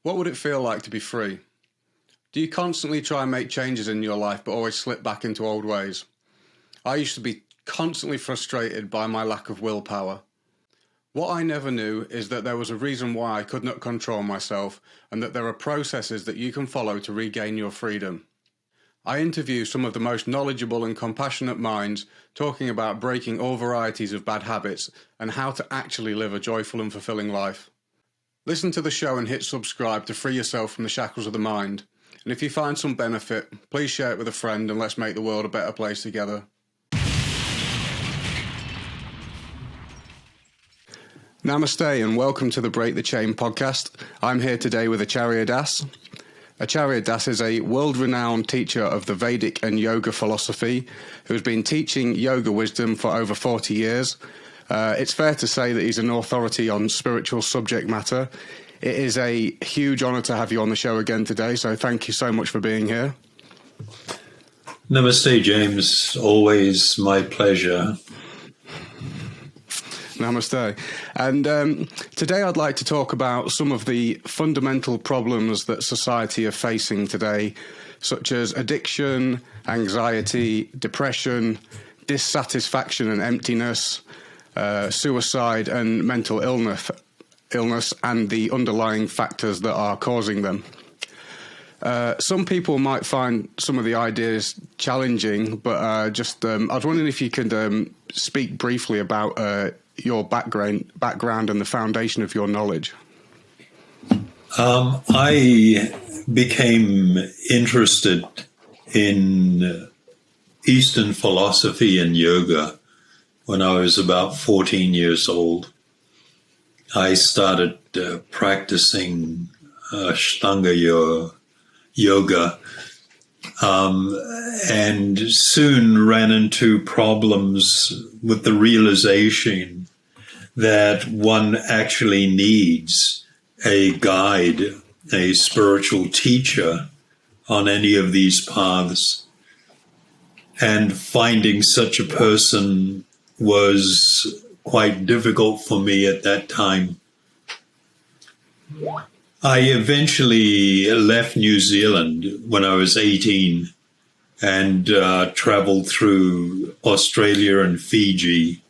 What would it feel like to be free? Do you constantly try and make changes in your life but always slip back into old ways? I used to be constantly frustrated by my lack of willpower. What I never knew is that there was a reason why I could not control myself, and that there are processes that you can follow to regain your freedom. I interview some of the most knowledgeable and compassionate minds talking about breaking all varieties of bad habits and how to actually live a joyful and fulfilling life. Listen to the show and hit subscribe to free yourself from the shackles of the mind. And if you find some benefit, please share it with a friend and let's make the world a better place together. Namaste and welcome to the Break the Chain podcast. I'm here today with Acharya Das. Acharya Das is a world-renowned teacher of the Vedic and Yoga philosophy who's been teaching yoga wisdom for over 40 years. It's fair to say that he's an authority on spiritual subject matter. It is a huge honour to have you on the show again today, so thank you so much for being here. Namaste, James. Always my pleasure. Namaste. And today I'd like to talk about some of the fundamental problems that society are facing today, such as addiction, anxiety, depression, dissatisfaction and emptiness, suicide and mental illness, and the underlying factors that are causing them. Some people might find some of the ideas challenging, but I was wondering if you could speak briefly about your background and the foundation of your knowledge. I became interested in Eastern philosophy and yoga when I was about 14 years old. I started practicing Ashtanga yoga and soon ran into problems with the realization that one actually needs a guide, a spiritual teacher on any of these paths. And finding such a person was quite difficult for me at that time. I eventually left New Zealand when I was 18 and traveled through Australia and Fiji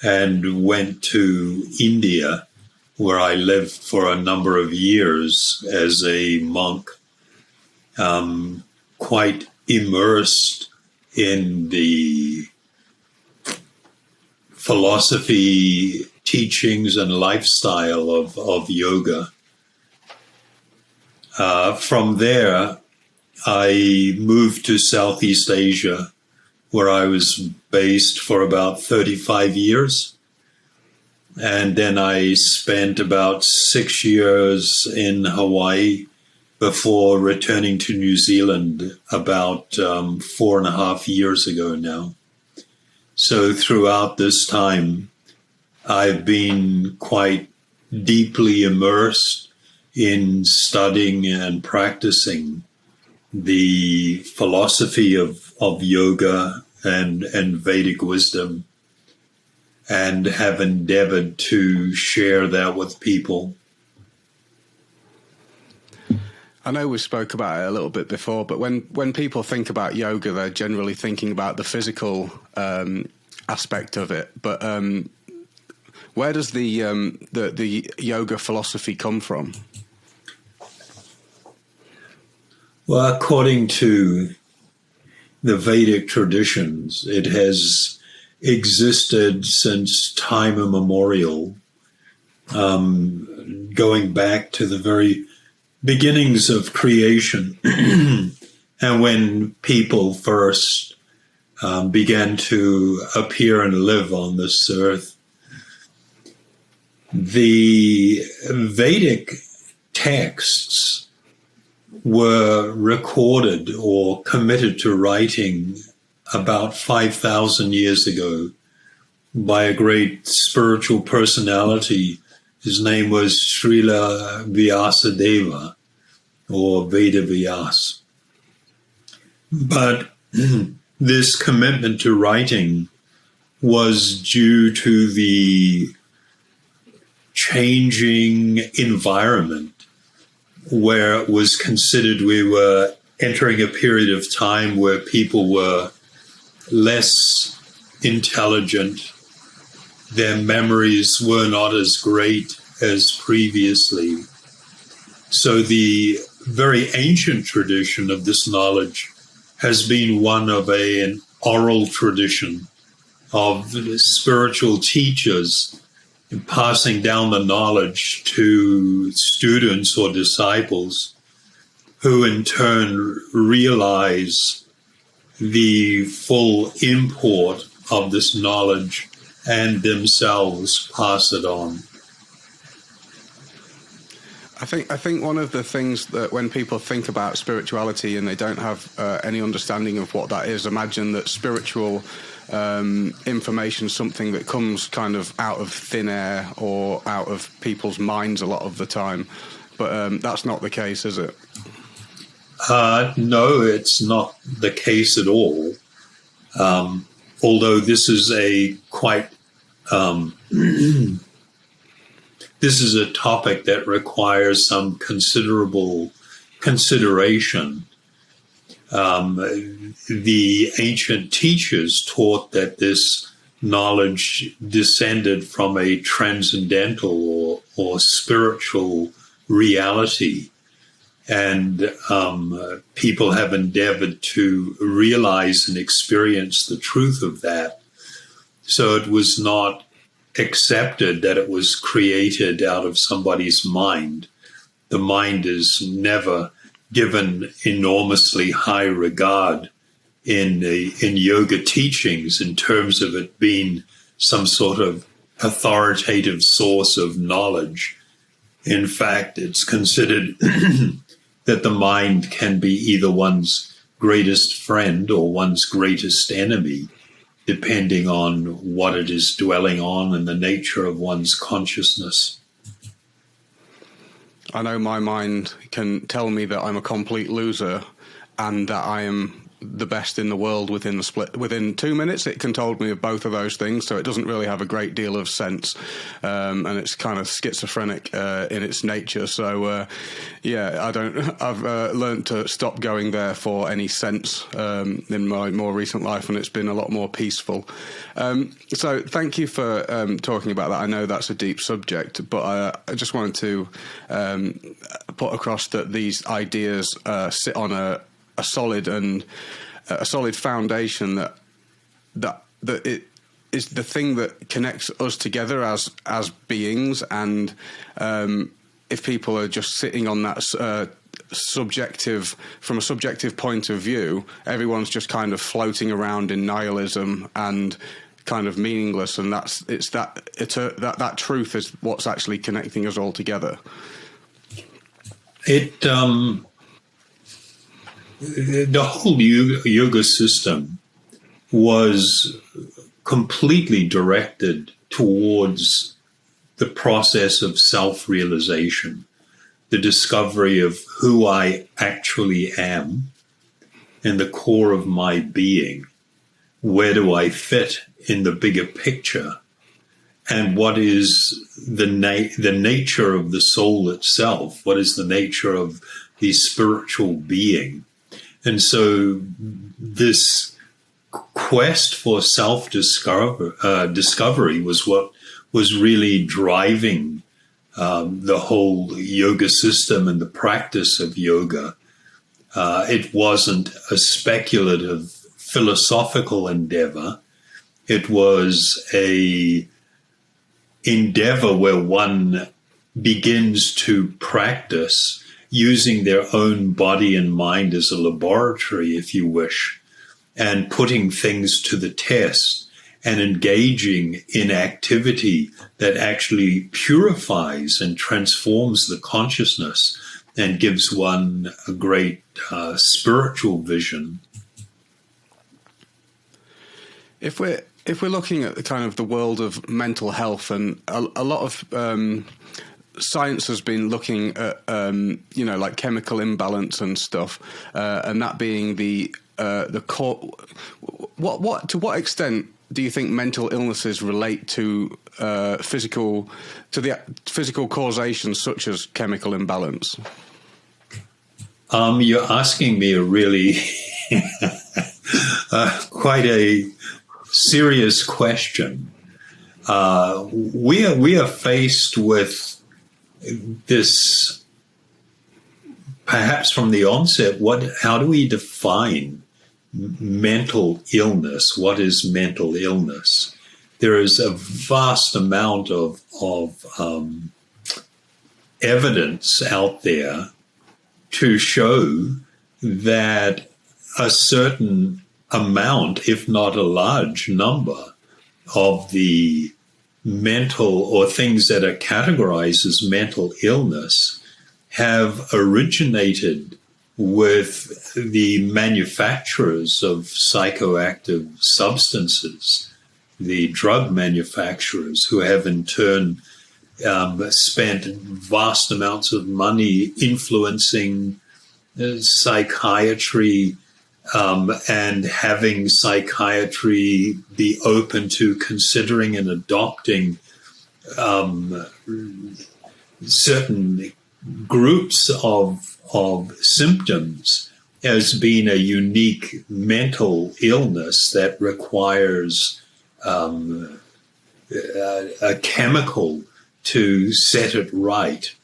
and went to India, where I lived for a number of years as a monk, quite immersed in the philosophy, teachings, and lifestyle of yoga. From there, I moved to Southeast Asia, where I was based for about 35 years. And then I spent about 6 years in Hawaii before returning to New Zealand about 4.5 years ago now. So throughout this time, I've been quite deeply immersed in studying and practicing the philosophy of yoga and Vedic wisdom, and have endeavored to share that with people. I know we spoke about it a little bit before, but when people think about yoga, they're generally thinking about the physical aspect of it. But where does the yoga philosophy come from? Well, according to the Vedic traditions, it has existed since time immemorial, going back to the very beginnings of creation and when people first began to appear and live on this earth. The Vedic texts were recorded or committed to writing about 5,000 years ago by a great spiritual personality. His name was Srila Vyasadeva, or Veda Vyas. But this commitment to writing was due to the changing environment where it was considered we were entering a period of time where people were less intelligent, their memories were not as great as previously. So the very ancient tradition of this knowledge has been one of an oral tradition of spiritual teachers passing down the knowledge to students or disciples who in turn realize the full import of this knowledge and themselves pass it on. I think one of the things that when people think about spirituality and they don't have any understanding of what that is, imagine that spiritual information is something that comes kind of out of thin air or out of people's minds a lot of the time. But that's not the case, is it? No, it's not the case at all. Although this is a quite this is a topic that requires some considerable consideration. The ancient teachers taught that this knowledge descended from a transcendental or spiritual reality. And people have endeavored to realize and experience the truth of that. So it was not accepted that it was created out of somebody's mind. The mind is never given enormously high regard in yoga teachings in terms of it being some sort of authoritative source of knowledge. In fact, it's considered that the mind can be either one's greatest friend or one's greatest enemy, depending on what it is dwelling on and the nature of one's consciousness. I know my mind can tell me that I'm a complete loser and that I am the best in the world within 2 minutes. It can told me of both of those things, so it doesn't really have a great deal of sense, and it's kind of schizophrenic in its nature. So I've learned to stop going there for any sense in my more recent life, and it's been a lot more peaceful. So thank you for talking about that. I know that's a deep subject, but I just wanted to put across that these ideas sit on a solid foundation that it is the thing that connects us together as beings, and if people are just sitting on that from a subjective point of view, everyone's just kind of floating around in nihilism and kind of meaningless, and that truth is what's actually connecting us all together. The whole yoga system was completely directed towards the process of self-realization, the discovery of who I actually am and the core of my being. Where do I fit in the bigger picture? And what is the nature of the soul itself? What is the nature of the spiritual being? And so this quest for self-discovery was what was really driving the whole yoga system and the practice of yoga. It wasn't a speculative philosophical endeavor. It was a endeavor where one begins to practice using their own body and mind as a laboratory, if you wish, and putting things to the test and engaging in activity that actually purifies and transforms the consciousness and gives one a great spiritual vision. If we're looking at the kind of the world of mental health, and a lot of science has been looking at like chemical imbalance and stuff, and that being the core. What to what extent do you think mental illnesses relate to the physical causations such as chemical imbalance? You're asking me a really quite a serious question. We are faced with this, perhaps from the onset. How do we define mental illness? What is mental illness? There is a vast amount of evidence out there to show that a certain amount, if not a large number, of the mental or things that are categorized as mental illness have originated with the manufacturers of psychoactive substances, the drug manufacturers, who have in turn spent vast amounts of money influencing psychiatry and having psychiatry be open to considering and adopting certain groups of symptoms as being a unique mental illness that requires a chemical to set it right.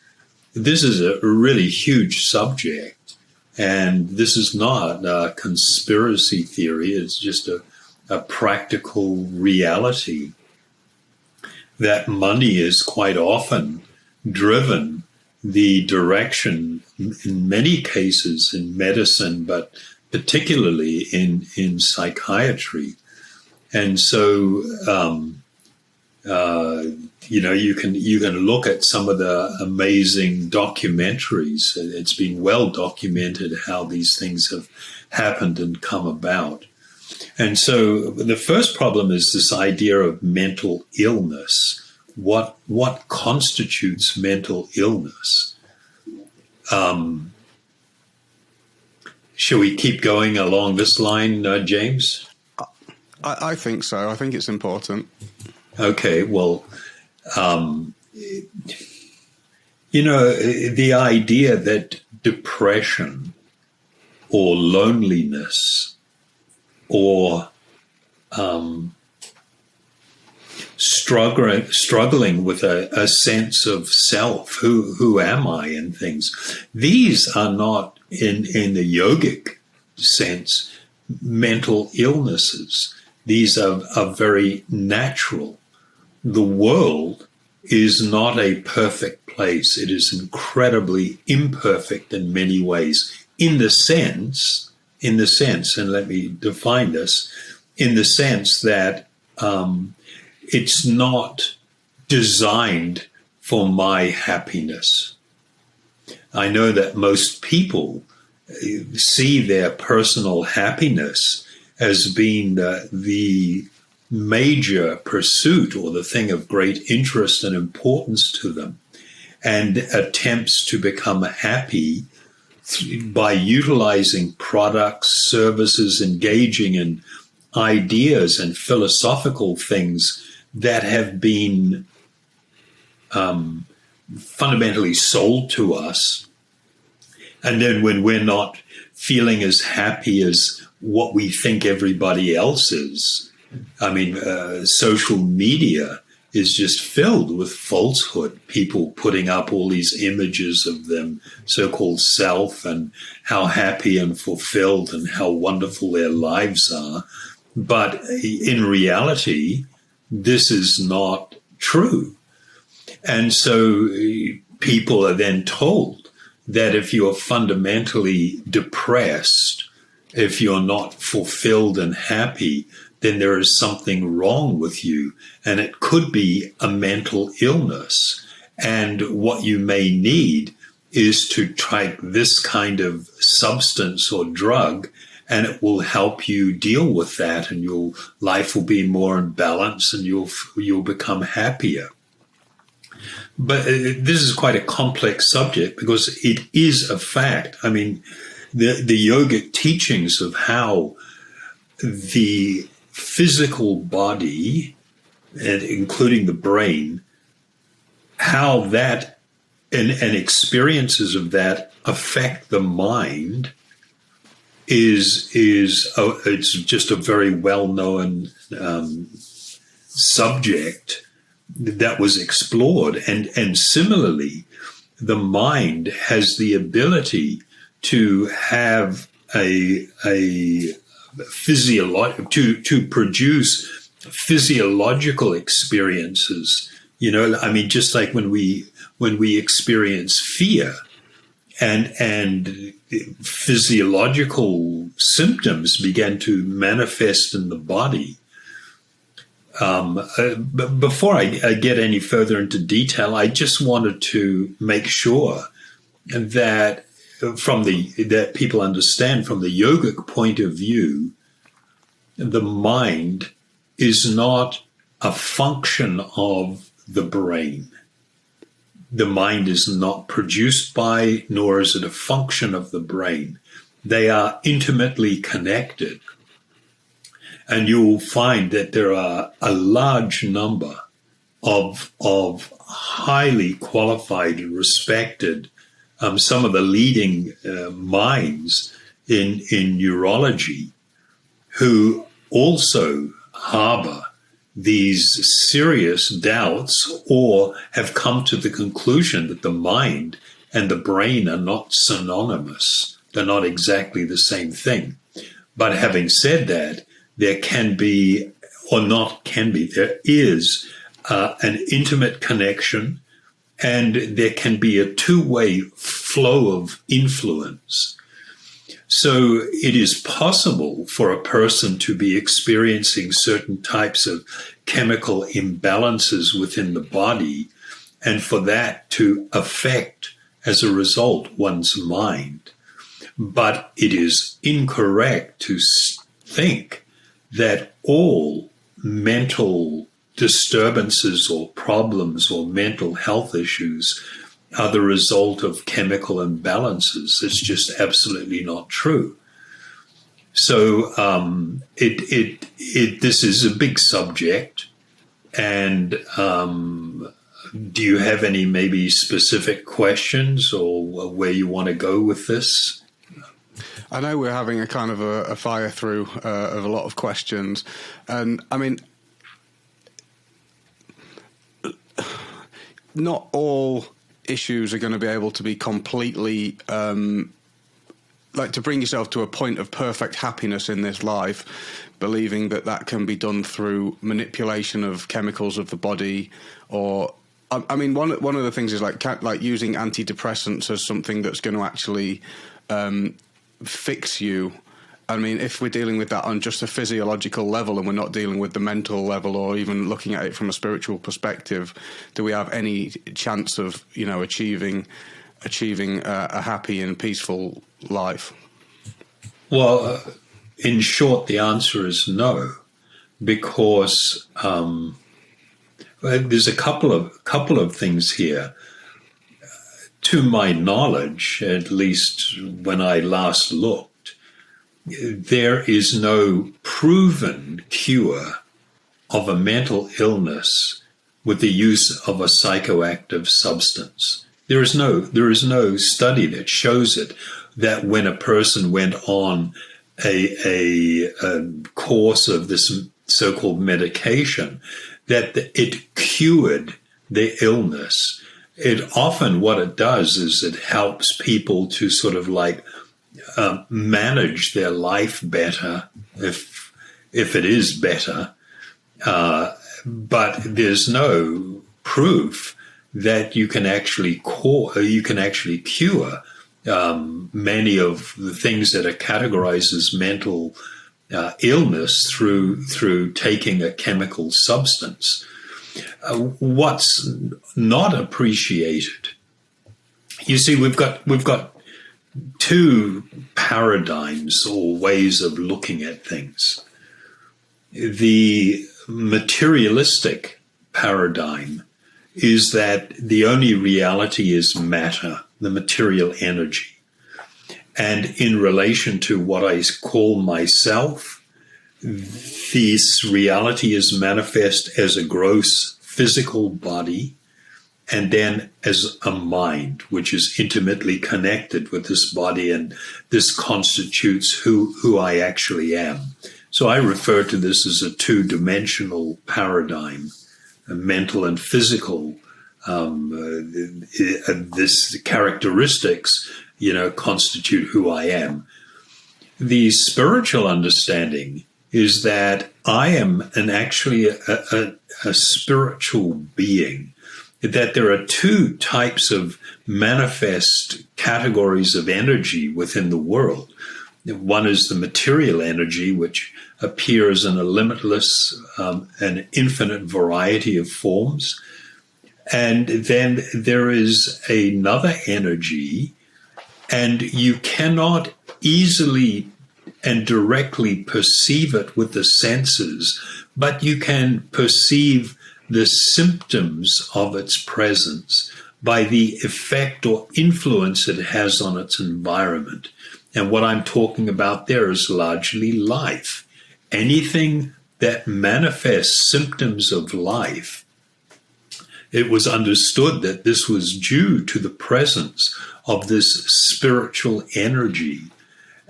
This is a really huge subject, and this is not a conspiracy theory. It's just a practical reality that money is quite often driven the direction, in many cases in medicine, but particularly in psychiatry. And so, you can look at some of the amazing documentaries. It's been well documented how these things have happened and come about. And so the first problem is this idea of mental illness. What constitutes mental illness? Shall we keep going along this line, James? I think so. I think it's important. Okay, well, the idea that depression or loneliness or struggling with a sense of self, who am I, and things, these are not, in the yogic sense, mental illnesses. These are very natural. The world is not a perfect place. It is incredibly imperfect in many ways, in the sense, and let me define this, in the sense that it's not designed for my happiness. I know that most people see their personal happiness as being the major pursuit or the thing of great interest and importance to them, and attempts to become happy by utilizing products, services, engaging in ideas and philosophical things that have been fundamentally sold to us. And then when we're not feeling as happy as what we think everybody else is, social media is just filled with falsehood. People putting up all these images of them, so-called self, and how happy and fulfilled and how wonderful their lives are. But in reality, this is not true. And so people are then told that if you're fundamentally depressed, if you're not fulfilled and happy, then there is something wrong with you, and it could be a mental illness. And what you may need is to try this kind of substance or drug, and it will help you deal with that, and your life will be more in balance, and you'll become happier. But this is quite a complex subject, because it is a fact. The yogic teachings of how the physical body, and including the brain, how that and experiences of that affect the mind it's just a very well-known subject that was explored. And similarly, the mind has the ability to have to produce physiological experiences. I mean, just like when we experience fear, and physiological symptoms began to manifest in the body. But before I get any further into detail, I just wanted to make sure that that people understand from the yogic point of view, the mind is not a function of the brain. The mind is not produced by, nor is it a function of the brain. They are intimately connected. And you will find that there are a large number of highly qualified and respected, some of the leading minds in neurology, who also harbor these serious doubts or have come to the conclusion that the mind and the brain are not synonymous. They're not exactly the same thing. But having said that, there is an intimate connection, and there can be a two-way flow of influence. So it is possible for a person to be experiencing certain types of chemical imbalances within the body, and for that to affect, as a result, one's mind. But it is incorrect to think that all mental disturbances or problems or mental health issues are the result of chemical imbalances. It's just absolutely not true. So this is a big subject. And do you have any maybe specific questions or where you want to go with this? I know we're having a kind of a fire through of a lot of questions. And I mean, not all issues are going to be able to be completely like to bring yourself to a point of perfect happiness in this life, believing that can be done through manipulation of chemicals of the body, or I mean one of the things is like using antidepressants as something that's going to actually fix you. I mean, if we're dealing with that on just a physiological level and we're not dealing with the mental level or even looking at it from a spiritual perspective, do we have any chance of, achieving a happy and peaceful life? Well, in short, the answer is no, because there's a couple of things here. To my knowledge, at least when I last looked, there is no proven cure of a mental illness with the use of a psychoactive substance. There is no study that shows it, that when a person went on a course of this so-called medication, that it cured the illness. What it does is it helps people to sort of like manage their life better, if it is better. But there's no proof that you can actually cure many of the things that are categorized as mental illness through taking a chemical substance. What's not appreciated, you see, we've got two paradigms or ways of looking at things. The materialistic paradigm is that the only reality is matter, the material energy. And in relation to what I call myself, this reality is manifest as a gross physical body, and then as a mind, which is intimately connected with this body, and this constitutes who I actually am. So I refer to this as a two-dimensional paradigm, a mental and physical. This characteristics, constitute who I am. The spiritual understanding is that I am actually a spiritual being, that there are two types of manifest categories of energy within the world. One is the material energy, which appears in a limitless and infinite variety of forms. And then there is another energy, and you cannot easily and directly perceive it with the senses, but you can perceive the symptoms of its presence by the effect or influence it has on its environment. And what I'm talking about there is largely life. Anything that manifests symptoms of life, it was understood that this was due to the presence of this spiritual energy,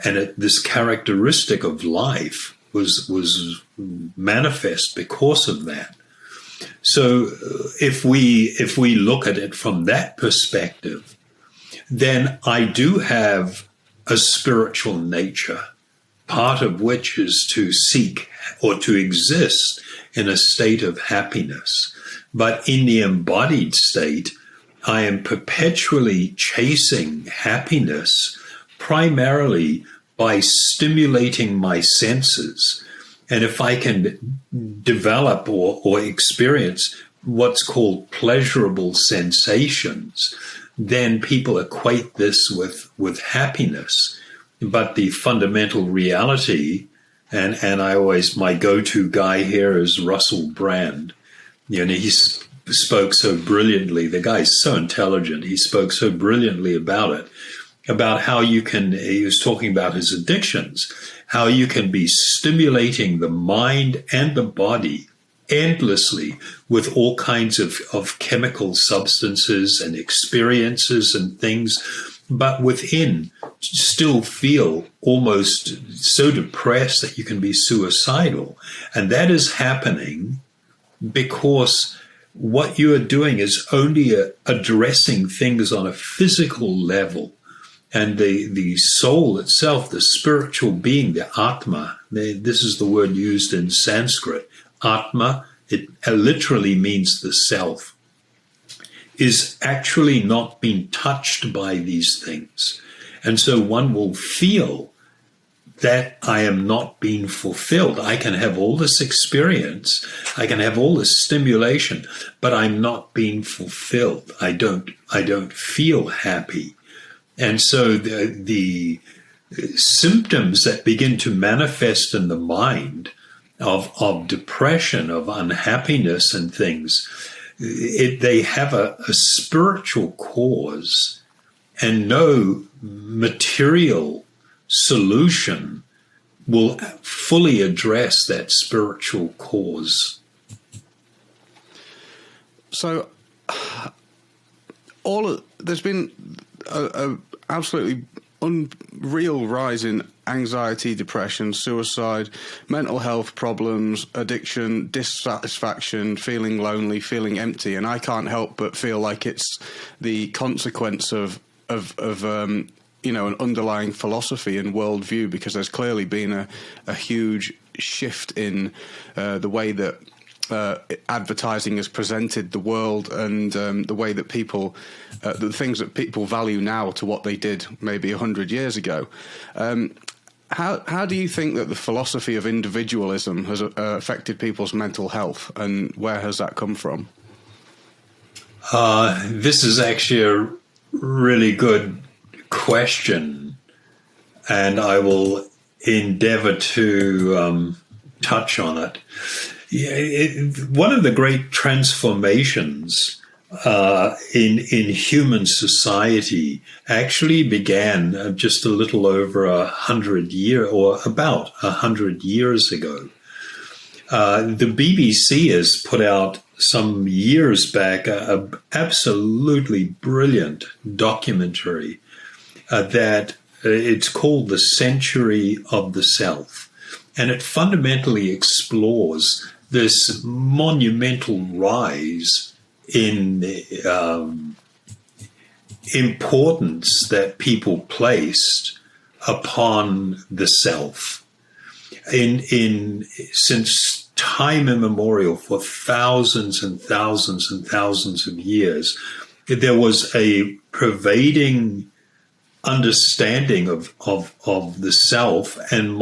and this characteristic of life was manifest because of that. So if we look at it from that perspective, then I do have a spiritual nature, part of which is to seek or to exist in a state of happiness. But in the embodied state, I am perpetually chasing happiness, primarily by stimulating my senses. And if I can develop or experience what's called pleasurable sensations, then people equate this with happiness. But the fundamental reality, and my go-to guy here is Russell Brand. He spoke so brilliantly. The guy's so intelligent. He spoke so brilliantly about it, about how he was talking about his addictions, how you can be stimulating the mind and the body endlessly with all kinds of chemical substances and experiences and things, but within still feel almost so depressed that you can be suicidal. And that is happening because what you are doing is only addressing things on a physical level. And the soul itself, the spiritual being, the Atma, this is the word used in Sanskrit. Atma, it literally means the self, is actually not being touched by these things. And so one will feel that I am not being fulfilled. I can have all this experience, I can have all this stimulation, but I'm not being fulfilled. I don't feel happy. And so the symptoms that begin to manifest in the mind of depression, of unhappiness and things, they have a spiritual cause, and no material solution will fully address that spiritual cause. So there's been a absolutely unreal rise in anxiety, depression, suicide, mental health problems, addiction, dissatisfaction, feeling lonely, feeling empty, and I can't help but feel like it's the consequence of an underlying philosophy and worldview, because there's clearly been a huge shift in the way that advertising has presented the world, and the way that people, the things that people value now to what they did maybe 100 years ago. How do you think that the philosophy of individualism has affected people's mental health, and where has that come from? This is actually a really good question, and I will endeavor to touch on it. One of the great transformations in human society actually began just a little over 100 years, or about 100 years ago. The BBC has put out some years back a absolutely brilliant documentary that it's called The Century of the Self. And it fundamentally explores this monumental rise in importance that people placed upon the self. Since time immemorial, for thousands and thousands and thousands of years, there was a pervading understanding of the self and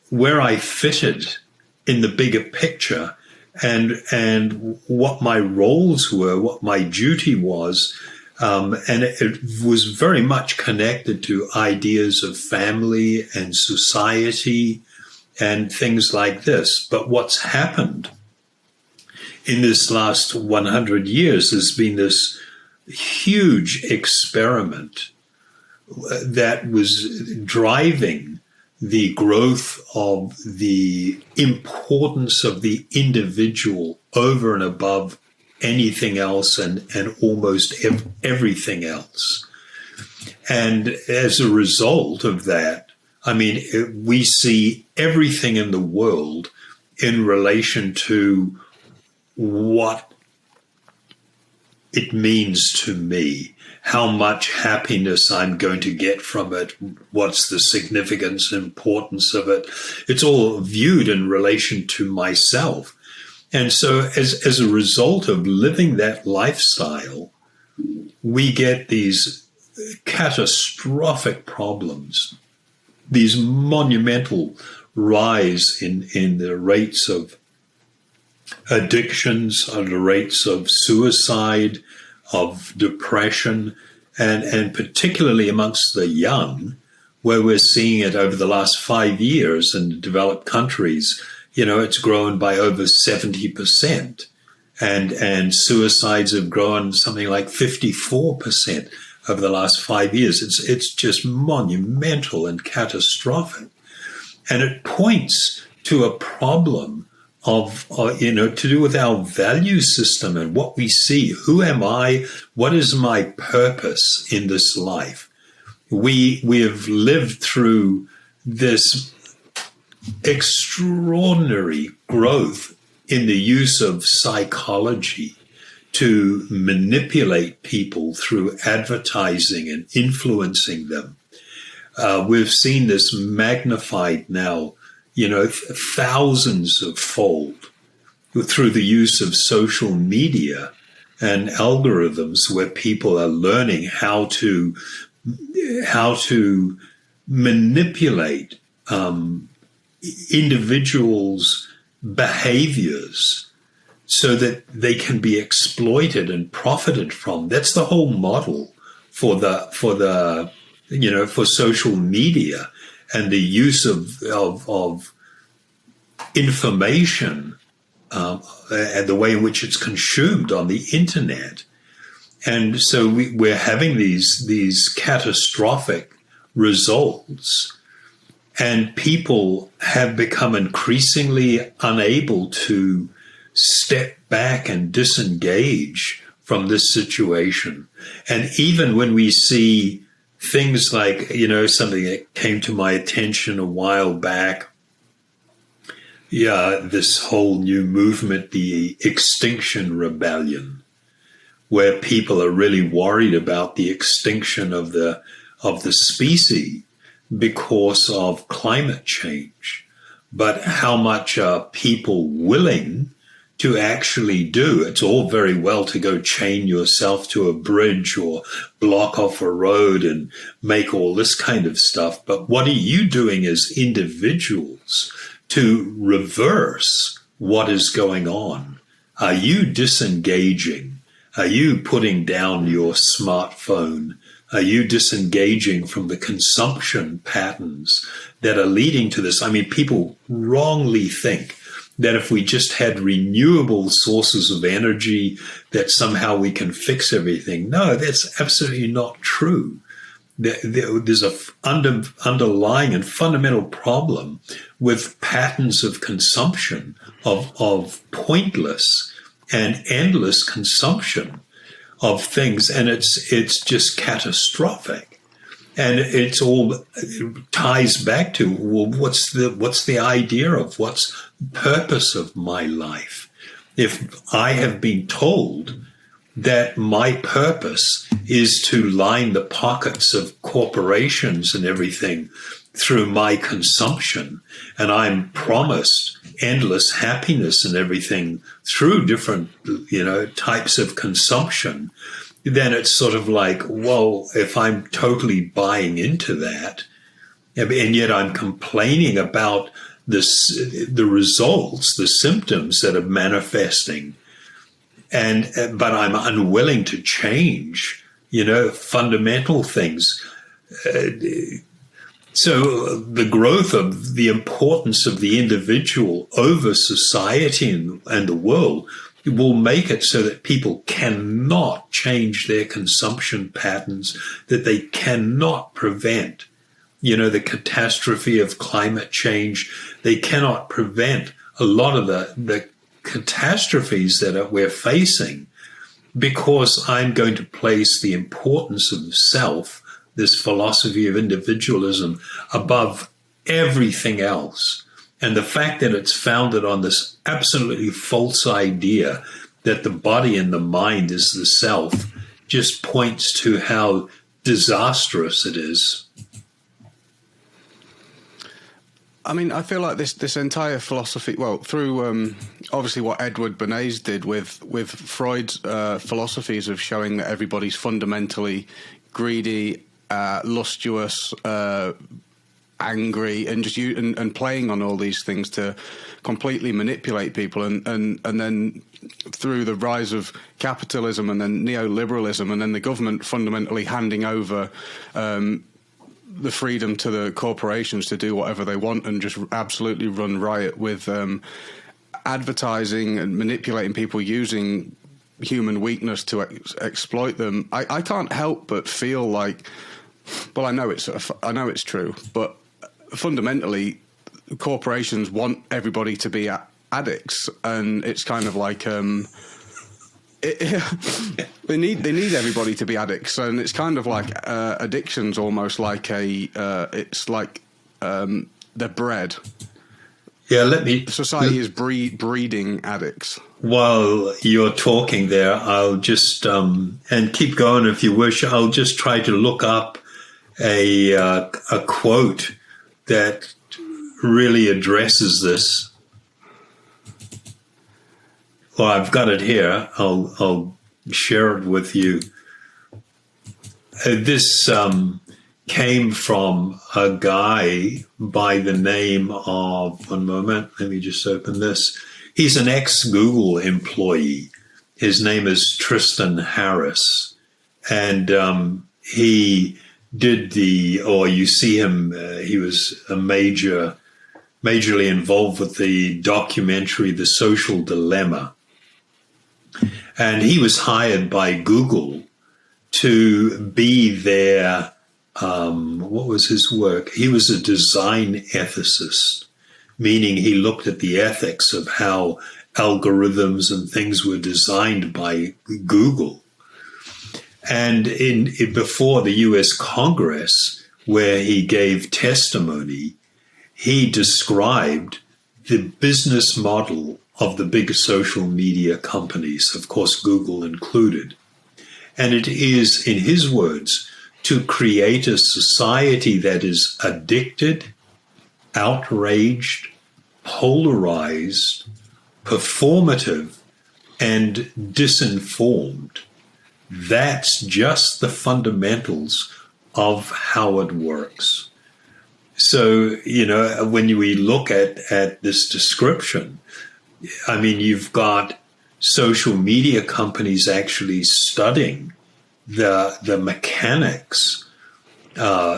where I fitted in the bigger picture, and what my roles were, what my duty was. And it was very much connected to ideas of family and society and things like this. But what's happened in this last 100 years has been this huge experiment that was driving the growth of the importance of the individual over and above anything else and almost everything else. And as a result of that, I mean, we see everything in the world in relation to what it means to me, how much happiness I'm going to get from it, what's the significance and importance of it. It's all viewed in relation to myself. And so as a result of living that lifestyle, we get these catastrophic problems, these monumental rise in the rates of addictions, the rates of suicide, of depression, and particularly amongst the young, where we're seeing it over the last 5 years in developed countries. You know, it's grown by over 70%, and suicides have grown something like 54% over the last 5 years. It's just monumental and catastrophic, and it points to a problem of to do with our value system and what we see. Who am I? What is my purpose in this life? We have lived through this extraordinary growth in the use of psychology to manipulate people through advertising and influencing them. We've seen this magnified now, thousands of fold through the use of social media and algorithms, where people are learning how to manipulate individuals' behaviors so that they can be exploited and profited from. That's the whole model for social media and the use of information and the way in which it's consumed on the internet. And so we're having these catastrophic results, and people have become increasingly unable to step back and disengage from this situation. And even when we see things like, something that came to my attention a while back, this whole new movement, the Extinction Rebellion, where people are really worried about the extinction of the species because of climate change. But how much are people willing to actually do? It's all very well to go chain yourself to a bridge or block off a road and make all this kind of stuff. But what are you doing as individuals to reverse what is going on? Are you disengaging? Are you putting down your smartphone? Are you disengaging from the consumption patterns that are leading to this? I mean, people wrongly think that if we just had renewable sources of energy, that somehow we can fix everything. No, that's absolutely not true. There's a underlying and fundamental problem with patterns of consumption of pointless and endless consumption of things, and it's just catastrophic. And it ties back to, well, what's the idea of what's the purpose of my life? If I have been told that my purpose is to line the pockets of corporations and everything through my consumption, and I'm promised endless happiness and everything through different, types of consumption, then it's sort of like, well, if I'm totally buying into that, and yet I'm complaining about the results, the symptoms that are manifesting, but I'm unwilling to change, fundamental things. So the growth of the importance of the individual over society and the world will make it so that people cannot change their consumption patterns, that they cannot prevent, the catastrophe of climate change. They cannot prevent a lot of the catastrophes that we're facing, because I'm going to place the importance of self, this philosophy of individualism, above everything else. And the fact that it's founded on this absolutely false idea that the body and the mind is the self just points to how disastrous it is. I mean, I feel like this entire philosophy, through obviously what Edward Bernays did with Freud's philosophies of showing that everybody's fundamentally greedy, lustuous, angry, and just and playing on all these things to completely manipulate people, and then through the rise of capitalism and then neoliberalism, and then the government fundamentally handing over the freedom to the corporations to do whatever they want and just absolutely run riot with advertising and manipulating people using human weakness to exploit them. I can't help but feel like, well, I know it's true, but fundamentally, corporations want everybody to be addicts, and it's kind of like they need everybody to be addicts, and it's kind of like addiction's almost like it's like they're bred. Yeah, society is breeding addicts. While you're talking there, I'll just and keep going if you wish. I'll just try to look up a quote that really addresses this. Well, I've got it here. I'll share it with you. This came from a guy by the name of, one moment, let me just open this. He's an ex-Google employee. His name is Tristan Harris. And he did you see him, he was majorly involved with the documentary The Social Dilemma. And he was hired by Google to be their, what was his work? He was a design ethicist, meaning he looked at the ethics of how algorithms and things were designed by Google. And before the US Congress, where he gave testimony, he described the business model of the big social media companies, of course, Google included. And it is, in his words, to create a society that is addicted, outraged, polarized, performative, and disinformed. That's just the fundamentals of how it works. So, when we look at this description, I mean, you've got social media companies actually studying the mechanics,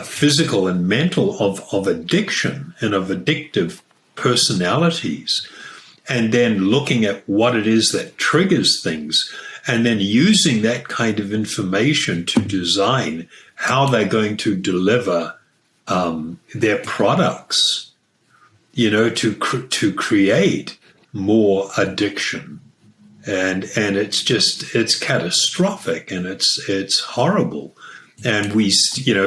physical and mental, of addiction and of addictive personalities, and then looking at what it is that triggers things, and then using that kind of information to design how they're going to deliver their products, to create more addiction. it's catastrophic, and it's horrible. And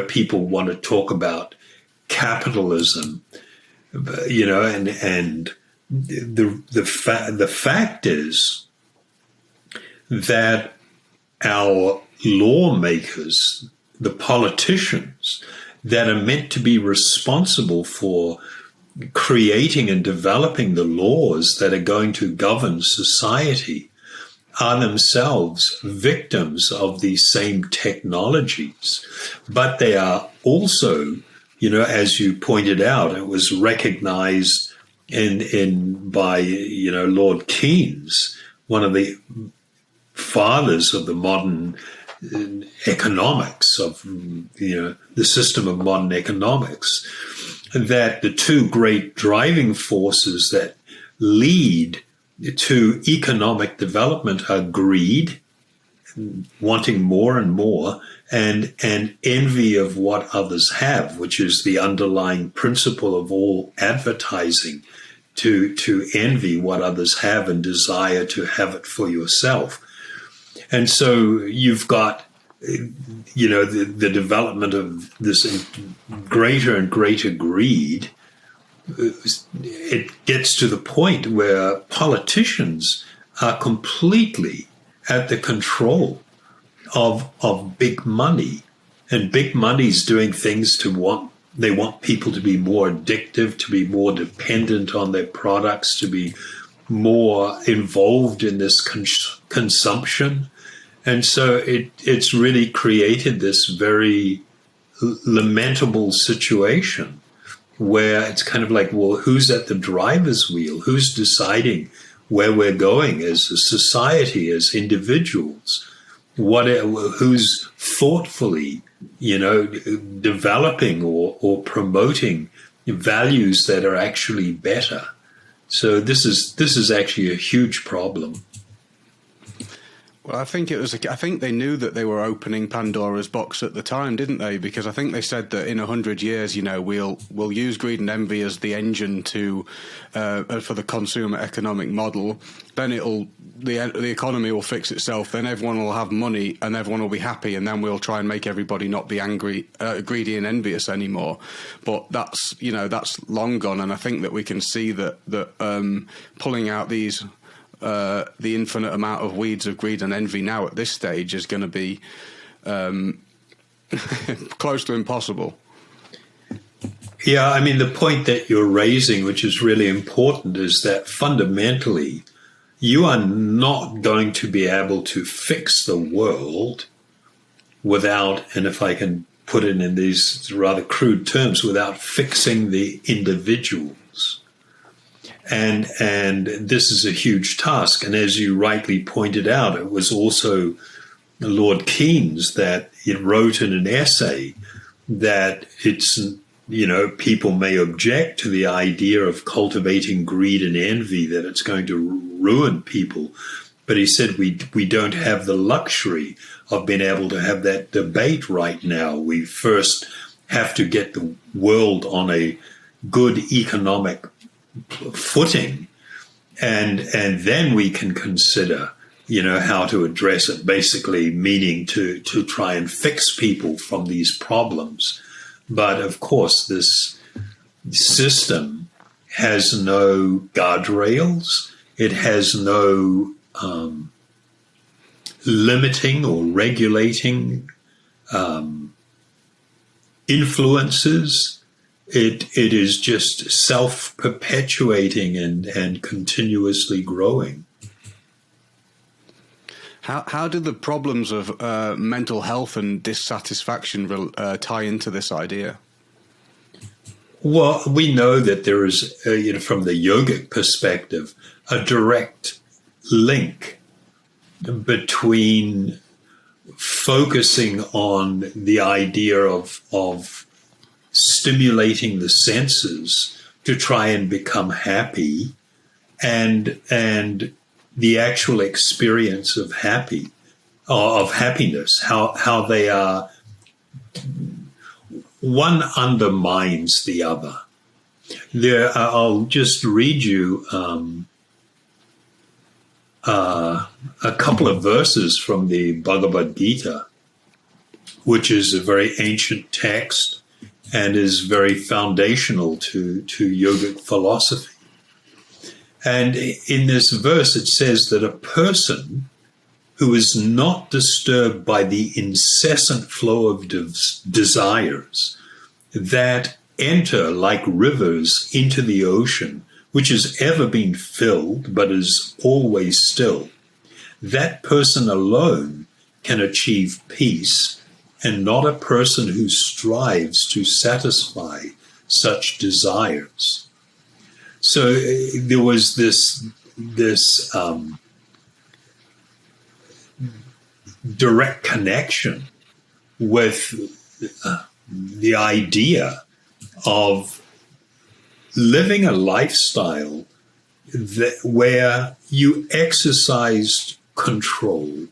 people want to talk about capitalism, and the fact is that our lawmakers, the politicians that are meant to be responsible for creating and developing the laws that are going to govern society, are themselves victims of these same technologies. But they are also, as you pointed out, it was recognized by Lord Keynes, one of the fathers of the modern economics, of the system of modern economics, that the two great driving forces that lead to economic development are greed, wanting more and more, and envy of what others have, which is the underlying principle of all advertising, to envy what others have and desire to have it for yourself. And so you've got, the development of this greater and greater greed. It gets to the point where politicians are completely at the control of big money, and big money's doing things they want people to be more addictive, to be more dependent on their products, to be more involved in this consumption. And so it's really created this very lamentable situation where it's kind of like, well, who's at the driver's wheel? Who's deciding where we're going as a society, as individuals? Who's thoughtfully, developing or promoting values that are actually better? So this is actually a huge problem. Well, I think they knew that they were opening Pandora's box at the time, didn't they? Because I think they said that in 100 years, we'll use greed and envy as the engine for the consumer economic model. Then the economy will fix itself. Then everyone will have money and everyone will be happy. And then we'll try and make everybody not be angry, greedy and envious anymore. But that's long gone. And I think that we can see that pulling out these. The infinite amount of weeds of greed and envy now at this stage is going to be close to impossible. Yeah, I mean, the point that you're raising, which is really important, is that fundamentally you are not going to be able to fix the world without, and if I can put it in these rather crude terms, without fixing the individuals. And this is a huge task. And as you rightly pointed out, it was also Lord Keynes that it wrote in an essay that it's, people may object to the idea of cultivating greed and envy, that it's going to ruin people. But he said we don't have the luxury of being able to have that debate right now. We first have to get the world on a good economic footing, and then we can consider, how to address it, basically meaning to try and fix people from these problems. But of course, this system has no guardrails. It has no limiting or regulating influences. It is just self-perpetuating and continuously growing. How did the problems of mental health and dissatisfaction tie into this idea? Well, we know that there is, from the yogic perspective, a direct link between focusing on the idea of stimulating the senses to try and become happy, and the actual experience of happiness, how they are, one undermines the other. I'll just read you a couple of verses from the Bhagavad-Gita, which is a very ancient text and is very foundational to yogic philosophy. And in this verse, it says that a person who is not disturbed by the incessant flow of desires that enter like rivers into the ocean, which has ever been filled but is always still, that person alone can achieve peace, and not a person who strives to satisfy such desires. So there was this direct connection with the idea of living a lifestyle where you exercised control.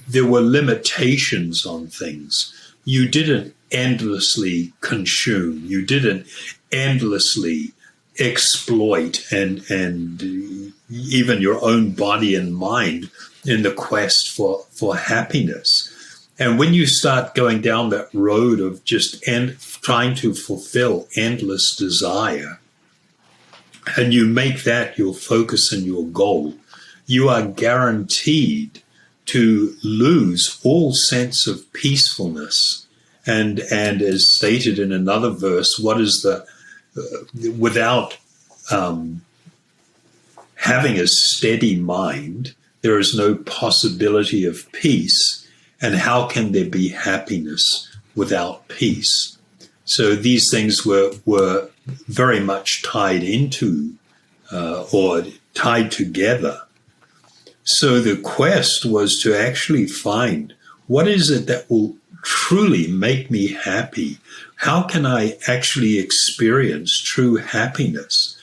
There were limitations on things. You didn't endlessly consume. You didn't endlessly exploit and even your own body and mind in the quest for happiness. And when you start going down that road of just trying to fulfill endless desire, and you make that your focus and your goal, you are guaranteed to lose all sense of peacefulness. And as stated in another verse, what is without having a steady mind, there is no possibility of peace. And how can there be happiness without peace? So these things were very much tied into or tied together. So the quest was to actually find, what is it that will truly make me happy? How can I actually experience true happiness?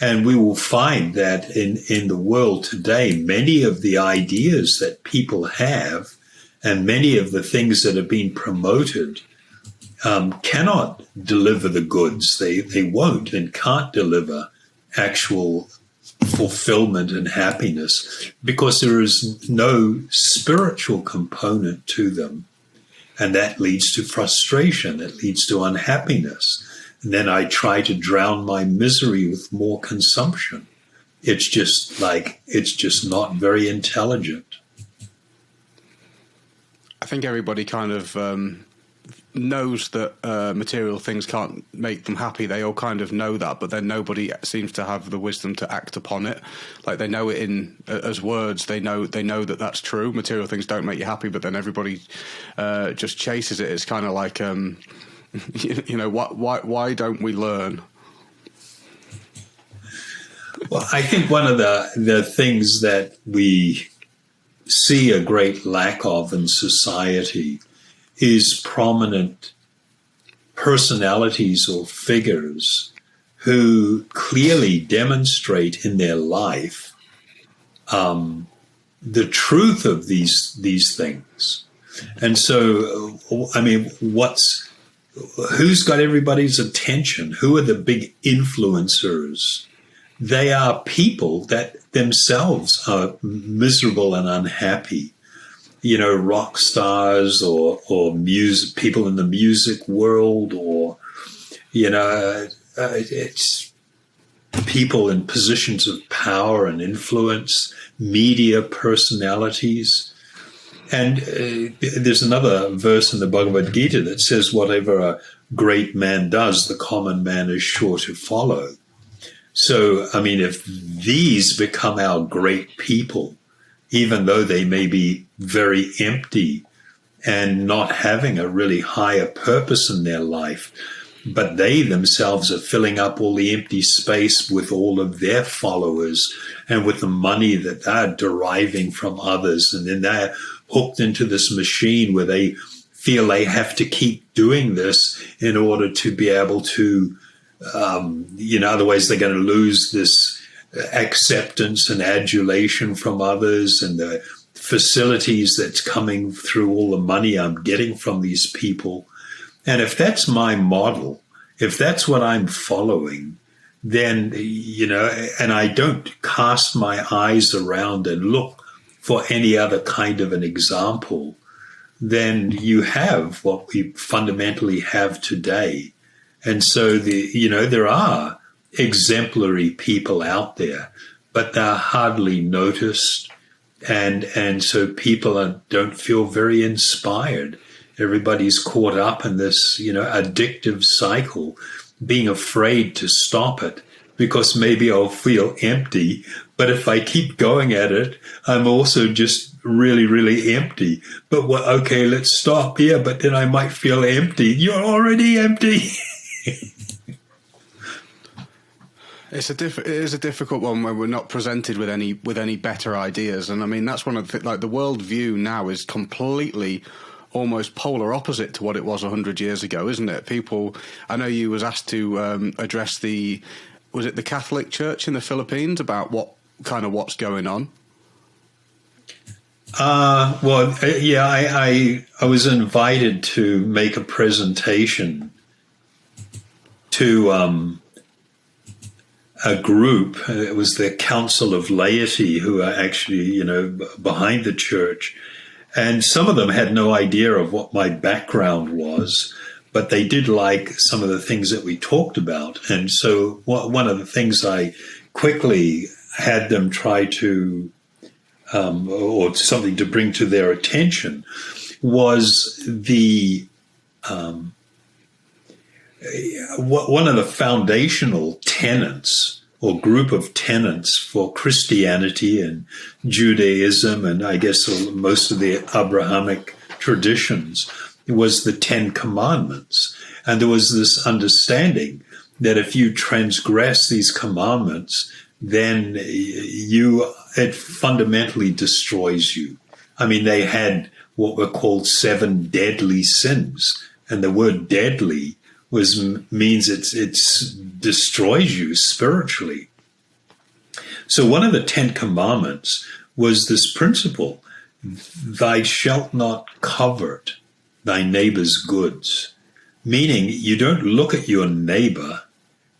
And we will find that in the world today, many of the ideas that people have and many of the things that are being promoted cannot deliver the goods. They won't and can't deliver actual fulfillment and happiness because there is no spiritual component to them. And that leads to frustration. It leads to unhappiness. And then I try to drown my misery with more consumption. It's just not very intelligent. I think everybody kind of knows that material things can't make them happy. They all kind of know that, but then nobody seems to have the wisdom to act upon it. Like they know it as words. They know that that's true. Material things don't make you happy, but then everybody just chases it. It's kind of like, why don't we learn? Well, I think one of the things that we see a great lack of in society is prominent personalities or figures who clearly demonstrate in their life the truth of these things. And so, I mean, who's got everybody's attention? Who are the big influencers? They are people that themselves are miserable and unhappy. Rock stars or people in the music world, or, it's people in positions of power and influence, media personalities. And there's another verse in the Bhagavad-Gita that says, whatever a great man does, the common man is sure to follow. So, I mean, if these become our great people, even though they may be very empty and not having a really higher purpose in their life, but they themselves are filling up all the empty space with all of their followers and with the money that they're deriving from others. And then they're hooked into this machine where they feel they have to keep doing this in order to be able to, otherwise they're going to lose this acceptance and adulation from others and the facilities that's coming through all the money I'm getting from these people. And if that's my model, if that's what I'm following, then, and I don't cast my eyes around and look for any other kind of an example, then you have what we fundamentally have today. And so there are exemplary people out there, but they're hardly noticed. And so people don't feel very inspired. Everybody's caught up in this, addictive cycle, being afraid to stop it because maybe I'll feel empty. But if I keep going at it, I'm also just really, really empty. But okay, let's stop. Yeah, but then I might feel empty. You're already empty. It is a difficult one when we're not presented with any better ideas. And I mean, that's one of the the world view now is completely almost polar opposite to what it was 100 years ago, isn't it? People, I know you was asked to address was it the Catholic Church in the Philippines about what's going on? I was invited to make a presentation to a group. It was the Council of Laity, who are actually, behind the church. And some of them had no idea of what my background was, but they did like some of the things that we talked about. And so one of the things I quickly had them try to, or something to bring to their attention, was one of the foundational tenets or group of tenets for Christianity and Judaism, and I guess most of the Abrahamic traditions, was the Ten Commandments. And there was this understanding that if you transgress these commandments, then it fundamentally destroys you. I mean, they had what were called 7 deadly sins, and the word deadly means it's destroys you spiritually. So one of the 10 commandments was this principle: "Thou shalt not covet thy neighbor's goods," meaning you don't look at your neighbor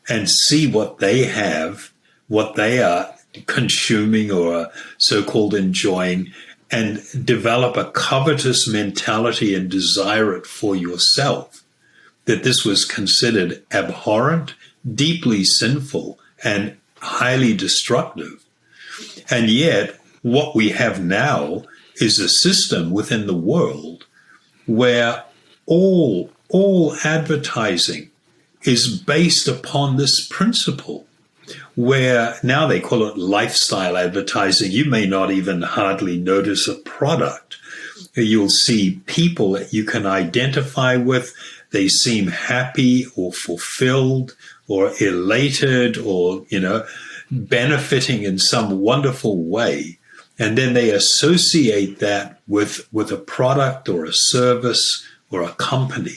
and see what they have, what they are consuming or so-called enjoying, and develop a covetous mentality and desire it for yourself. That this was considered abhorrent, deeply sinful, and highly destructive. And yet, what we have now is a system within the world where all advertising is based upon this principle, where now they call it lifestyle advertising. You may not even hardly notice a product. You'll see people that you can identify with. They seem happy or fulfilled or elated or, benefiting in some wonderful way. And then they associate that with a product or a service or a company.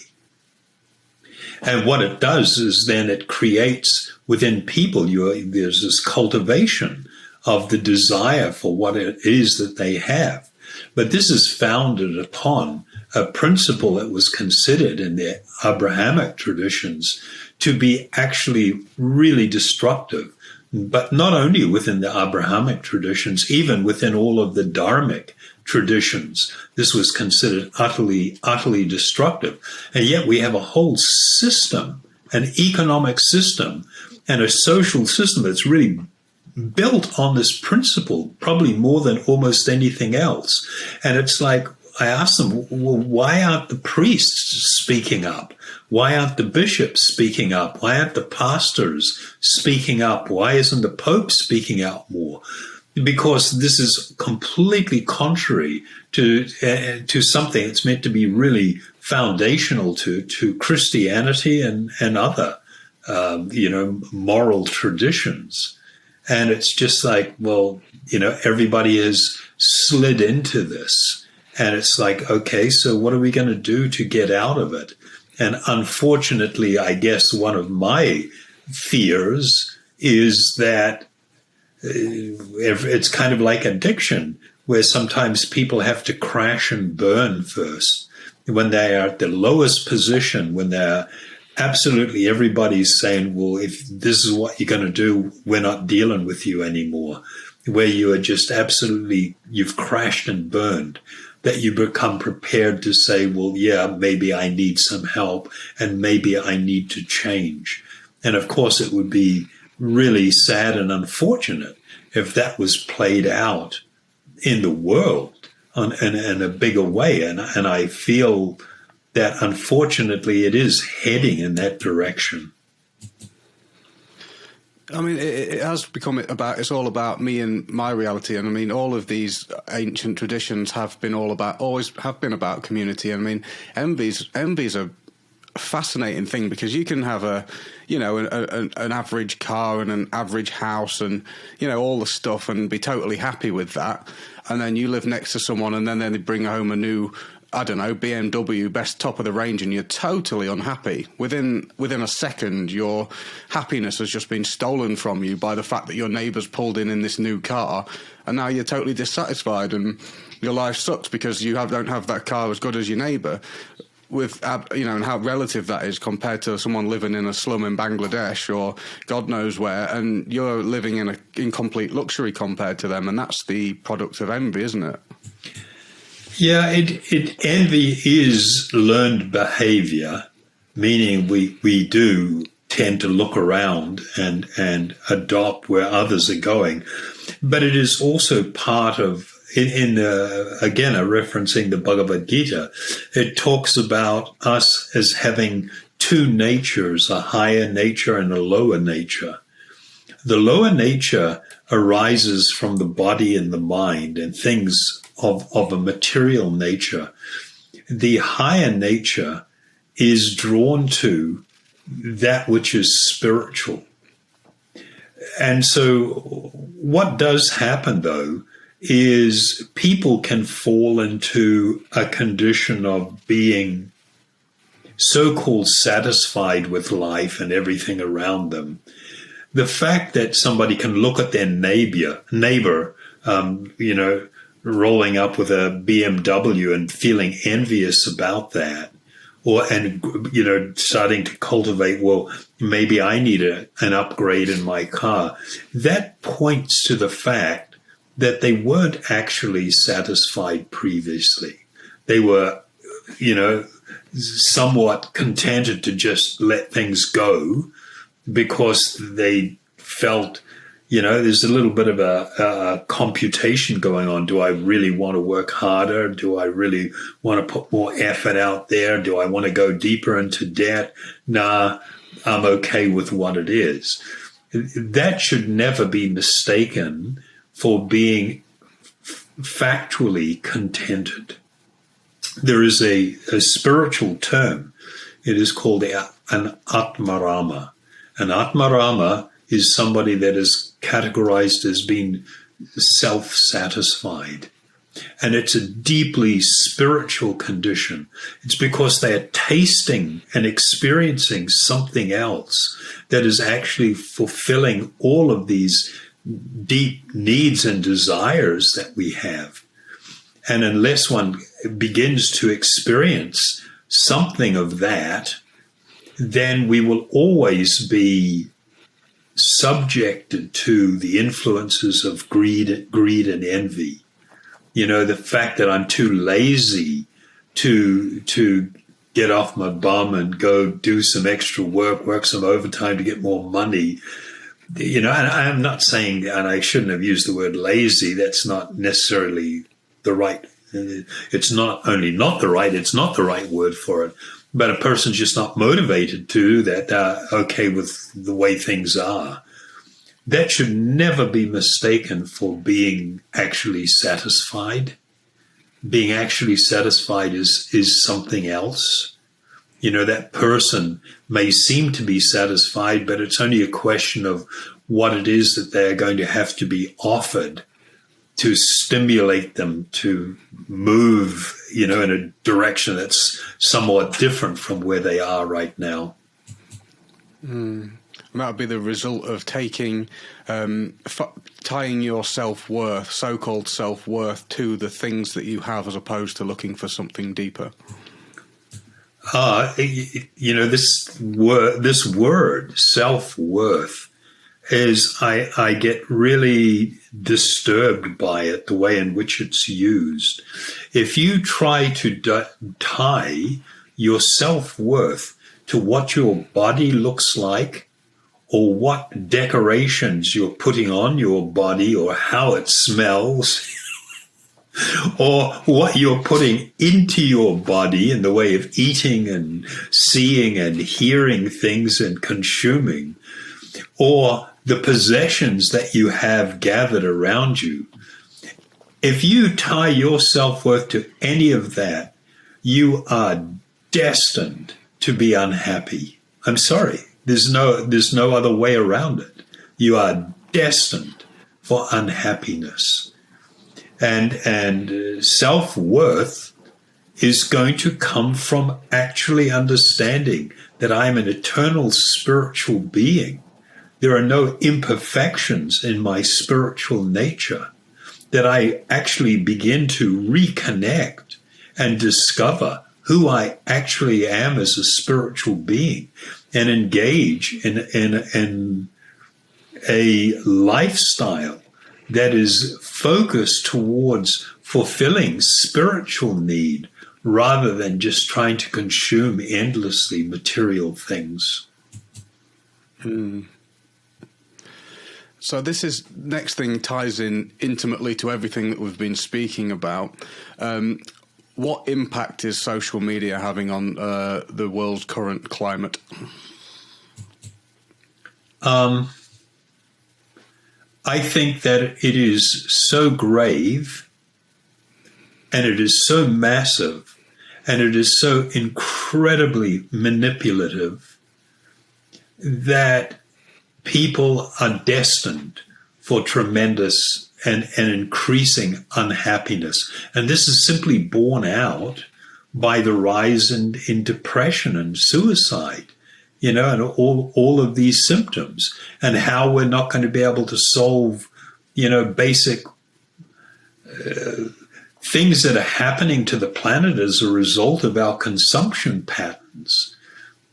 And what it does is then it creates within people, there's this cultivation of the desire for what it is that they have. But this is founded upon a principle that was considered in the Abrahamic traditions to be actually really destructive. But not only within the Abrahamic traditions, even within all of the Dharmic traditions, this was considered utterly, utterly destructive. And yet we have a whole system, an economic system, and a social system that's really built on this principle, probably more than almost anything else. And it's like, I asked them, well, why aren't the priests speaking up? Why aren't the bishops speaking up? Why aren't the pastors speaking up? Why isn't the Pope speaking out more? Because this is completely contrary to something that's meant to be really foundational to Christianity and other, moral traditions. And it's just like, well, everybody has slid into this. And it's like, okay, so what are we going to do to get out of it? And unfortunately, I guess one of my fears is that it's kind of like addiction, where sometimes people have to crash and burn first. When they are at the lowest position, when they're absolutely everybody's saying, well, if this is what you're going to do, we're not dealing with you anymore, where you are just absolutely, you've crashed and burned, that you become prepared to say, well, yeah, maybe I need some help and maybe I need to change. And of course, it would be really sad and unfortunate if that was played out in the world in a bigger way. And I feel that unfortunately it is heading in that direction. I mean, it has become it's all about me and my reality. And I mean, all of these ancient traditions always have been about community. I mean, envy's a fascinating thing, because you can have an average car and an average house and, all the stuff and be totally happy with that. And then you live next to someone and then they bring home a new, I don't know, BMW, best top of the range, and you're totally unhappy. Within a second, your happiness has just been stolen from you by the fact that your neighbour's pulled in this new car, and now you're totally dissatisfied and your life sucks because you don't have that car as good as your neighbour. And how relative that is compared to someone living in a slum in Bangladesh or God knows where, and you're living in complete luxury compared to them, and that's the product of envy, isn't it? Yeah, envy is learned behavior, meaning we do tend to look around and adopt where others are going, but it is also part of, again, referencing the Bhagavad-Gita, it talks about us as having two natures, a higher nature and a lower nature. The lower nature arises from the body and the mind and things of a material nature. The higher nature is drawn to that which is spiritual. And so what does happen, though, is people can fall into a condition of being so-called satisfied with life and everything around them. The fact that somebody can look at their neighbor, rolling up with a BMW and feeling envious about that, starting to cultivate, well, maybe I need an upgrade in my car, that points to the fact that they weren't actually satisfied previously. They were, somewhat contented to just let things go because they felt, there's a little bit of a computation going on. Do I really want to work harder? Do I really want to put more effort out there? Do I want to go deeper into debt? Nah, I'm okay with what it is. That should never be mistaken for being factually contented. There is a spiritual term. It is called an Atmarama. An Atmarama is somebody that is categorized as being self-satisfied. And it's a deeply spiritual condition. It's because they are tasting and experiencing something else that is actually fulfilling all of these deep needs and desires that we have. And unless one begins to experience something of that, then we will always be subjected to the influences of greed and envy. The fact that I'm too lazy to get off my bum and go do some extra work some overtime to get more money. And I'm not saying, and I shouldn't have used the word lazy, that's not necessarily the right, it's not only not the right, it's not the right word for it, but a person's just not motivated to do that, okay with the way things are. That should never be mistaken for being actually satisfied. Being actually satisfied is something else. That person may seem to be satisfied, but it's only a question of what it is that they're going to have to be offered to stimulate them to move, in a direction that's somewhat different from where they are right now. That would be the result of taking, tying your self-worth, so-called self-worth, to the things that you have as opposed to looking for something deeper. This word, self-worth, is I get really disturbed by it, the way in which it's used. If you try to tie your self-worth to what your body looks like, or what decorations you're putting on your body, or how it smells, or what you're putting into your body in the way of eating and seeing and hearing things and consuming, or the possessions that you have gathered around you. If you tie your self-worth to any of that, you are destined to be unhappy. I'm sorry. There's no other way around it. You are destined for unhappiness. And self-worth is going to come from actually understanding that I'm an eternal spiritual being. There are no imperfections in my spiritual nature, that I actually begin to reconnect and discover who I actually am as a spiritual being, and engage in a lifestyle that is focused towards fulfilling spiritual need rather than just trying to consume endlessly material things. So this next thing ties in intimately to everything that we've been speaking about. What impact is social media having on the world's current climate? I think that it is so grave, and it is so massive, and it is so incredibly manipulative that people are destined for tremendous and increasing unhappiness. And this is simply borne out by the rise in depression and suicide, and all of these symptoms, and how we're not going to be able to solve, basic things that are happening to the planet as a result of our consumption patterns.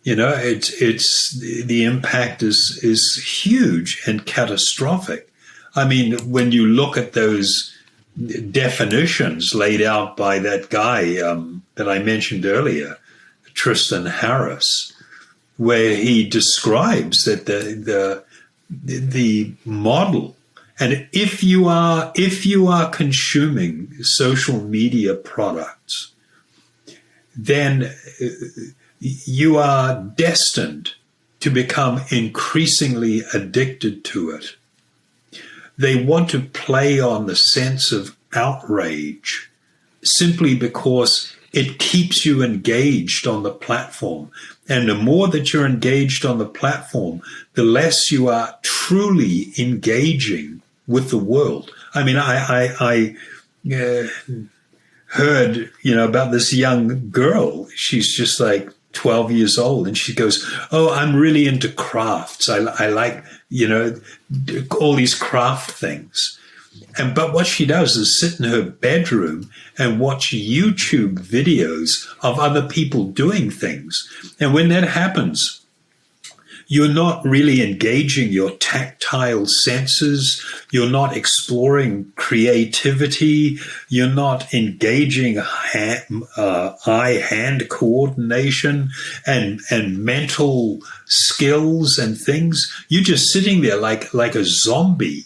It's the impact is huge and catastrophic. I mean, when you look at those definitions laid out by that guy that I mentioned earlier, Tristan Harris, where he describes that the model, and if you are consuming social media products, then you are destined to become increasingly addicted to it. They want to play on the sense of outrage simply because it keeps you engaged on the platform. And the more that you're engaged on the platform, the less you are truly engaging with the world. I mean, I heard, about this young girl. She's just like 12 years old, and she goes, "Oh, I'm really into crafts. I like, all these craft things." But what she does is sit in her bedroom and watch YouTube videos of other people doing things. And when that happens, you're not really engaging your tactile senses. You're not exploring creativity. You're not engaging eye-hand coordination and mental skills and things. You're just sitting there like a zombie,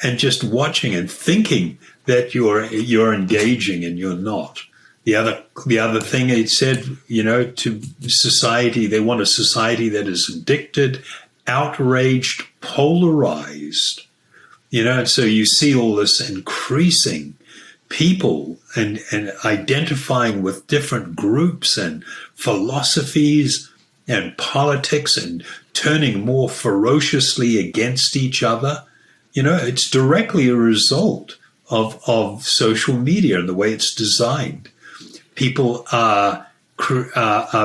and just watching and thinking that you're engaging, and you're not. The other thing it said, to society, they want a society that is addicted, outraged, polarized, and so you see all this increasing people and identifying with different groups and philosophies and politics and turning more ferociously against each other. It's directly a result of social media and the way it's designed. People are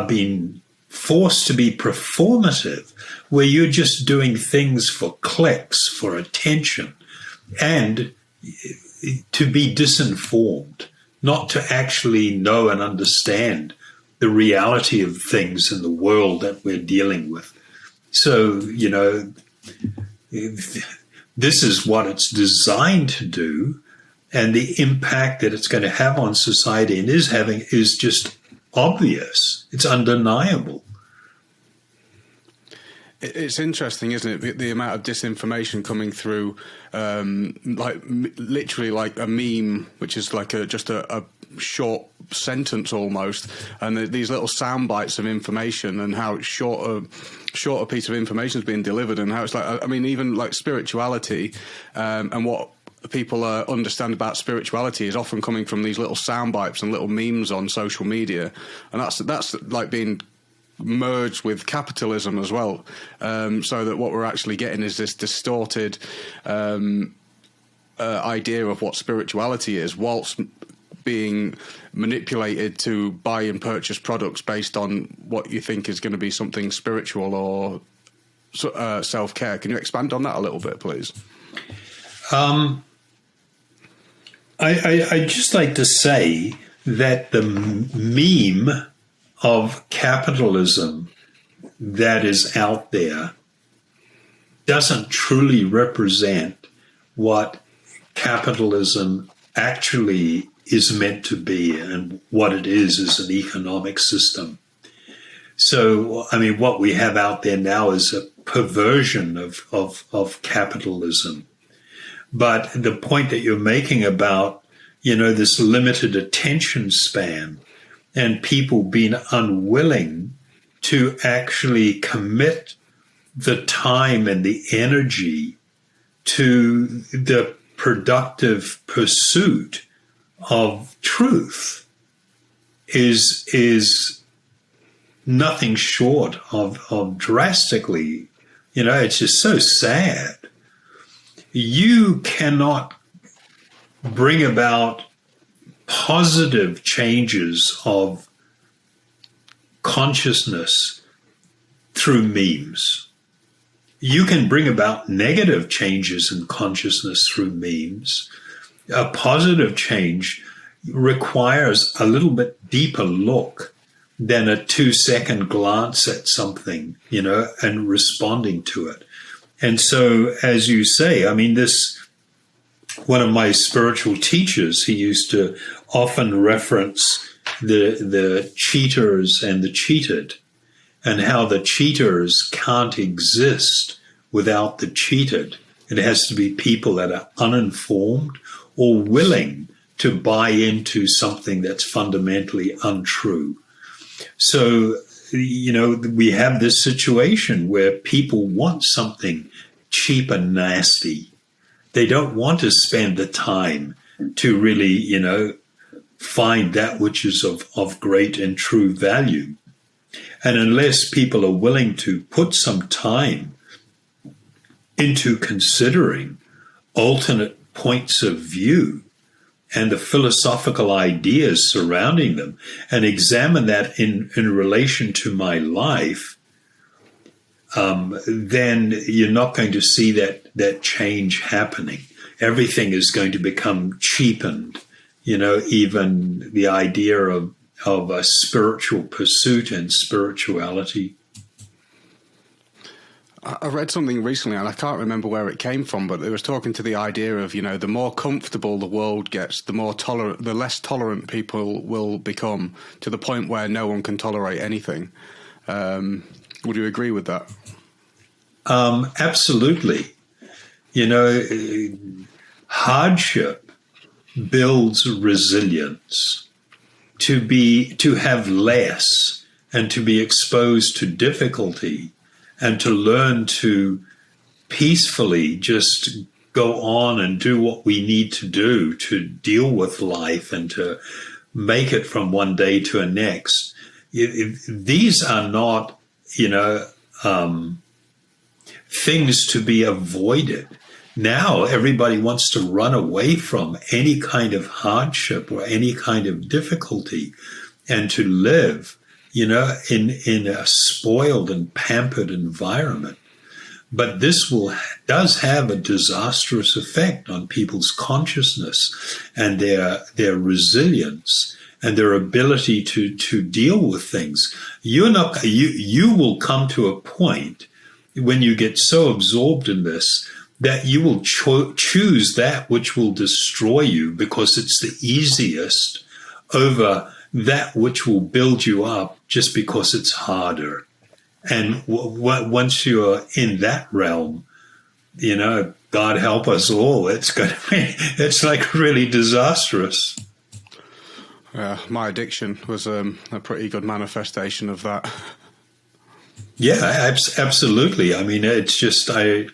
being forced to be performative, where you're just doing things for clicks, for attention, and to be disinformed, not to actually know and understand the reality of things in the world that we're dealing with. So, this is what it's designed to do, and the impact that it's going to have on society and is having is just obvious. It's undeniable. It's interesting, isn't it? The amount of disinformation coming through, literally like a meme, which is like just a short sentence almost, and these little sound bites of information, and how shorter piece of information is being delivered, and how it's like, I mean, even like spirituality, and what people understand about spirituality is often coming from these little sound bites and little memes on social media, and that's like being merged with capitalism as well, so that what we're actually getting is this distorted idea of what spirituality is, whilst being manipulated to buy and purchase products based on what you think is going to be something spiritual or self-care. Can you expand on that a little bit, please? I'd just like to say that the meme of capitalism that is out there doesn't truly represent what capitalism actually is meant to be and what it is as an economic system. So, I mean, what we have out there now is a perversion of capitalism. But the point that you're making about, this limited attention span and people being unwilling to actually commit the time and the energy to the productive pursuit of truth is nothing short of drastically, it's just so sad. You cannot bring about positive changes of consciousness through memes. You can bring about negative changes in consciousness through memes. A positive change requires a little bit deeper look than a 2-second glance at something, and responding to it. And so, as you say, I mean, one of my spiritual teachers, he used to often reference the cheaters and the cheated, and how the cheaters can't exist without the cheated. It has to be people that are uninformed or willing to buy into something that's fundamentally untrue. So, we have this situation where people want something cheap and nasty. They don't want to spend the time to really, find that which is of great and true value. And unless people are willing to put some time into considering alternate points of view and the philosophical ideas surrounding them, and examine that in relation to my life, then you're not going to see that change happening. Everything is going to become cheapened. Even the idea of a spiritual pursuit and spirituality. I read something recently, and I can't remember where it came from, but it was talking to the idea of, the more comfortable the world gets, the less tolerant people will become, to the point where no one can tolerate anything. Would you agree with that? Absolutely. Hardship builds resilience. To have less and to be exposed to difficulty and to learn to peacefully just go on and do what we need to do to deal with life and to make it from one day to the next. These are not, things to be avoided. Now everybody wants to run away from any kind of hardship or any kind of difficulty, and to live, in a spoiled and pampered environment. But this does have a disastrous effect on people's consciousness and their resilience and their ability to deal with things. You will come to a point when you get so absorbed in this that you will choose that which will destroy you because it's the easiest over that which will build you up just because it's harder. And once you're in that realm, God help us all, it's like really disastrous. My addiction was a pretty good manifestation of that. Yeah, absolutely. I mean, it's just, I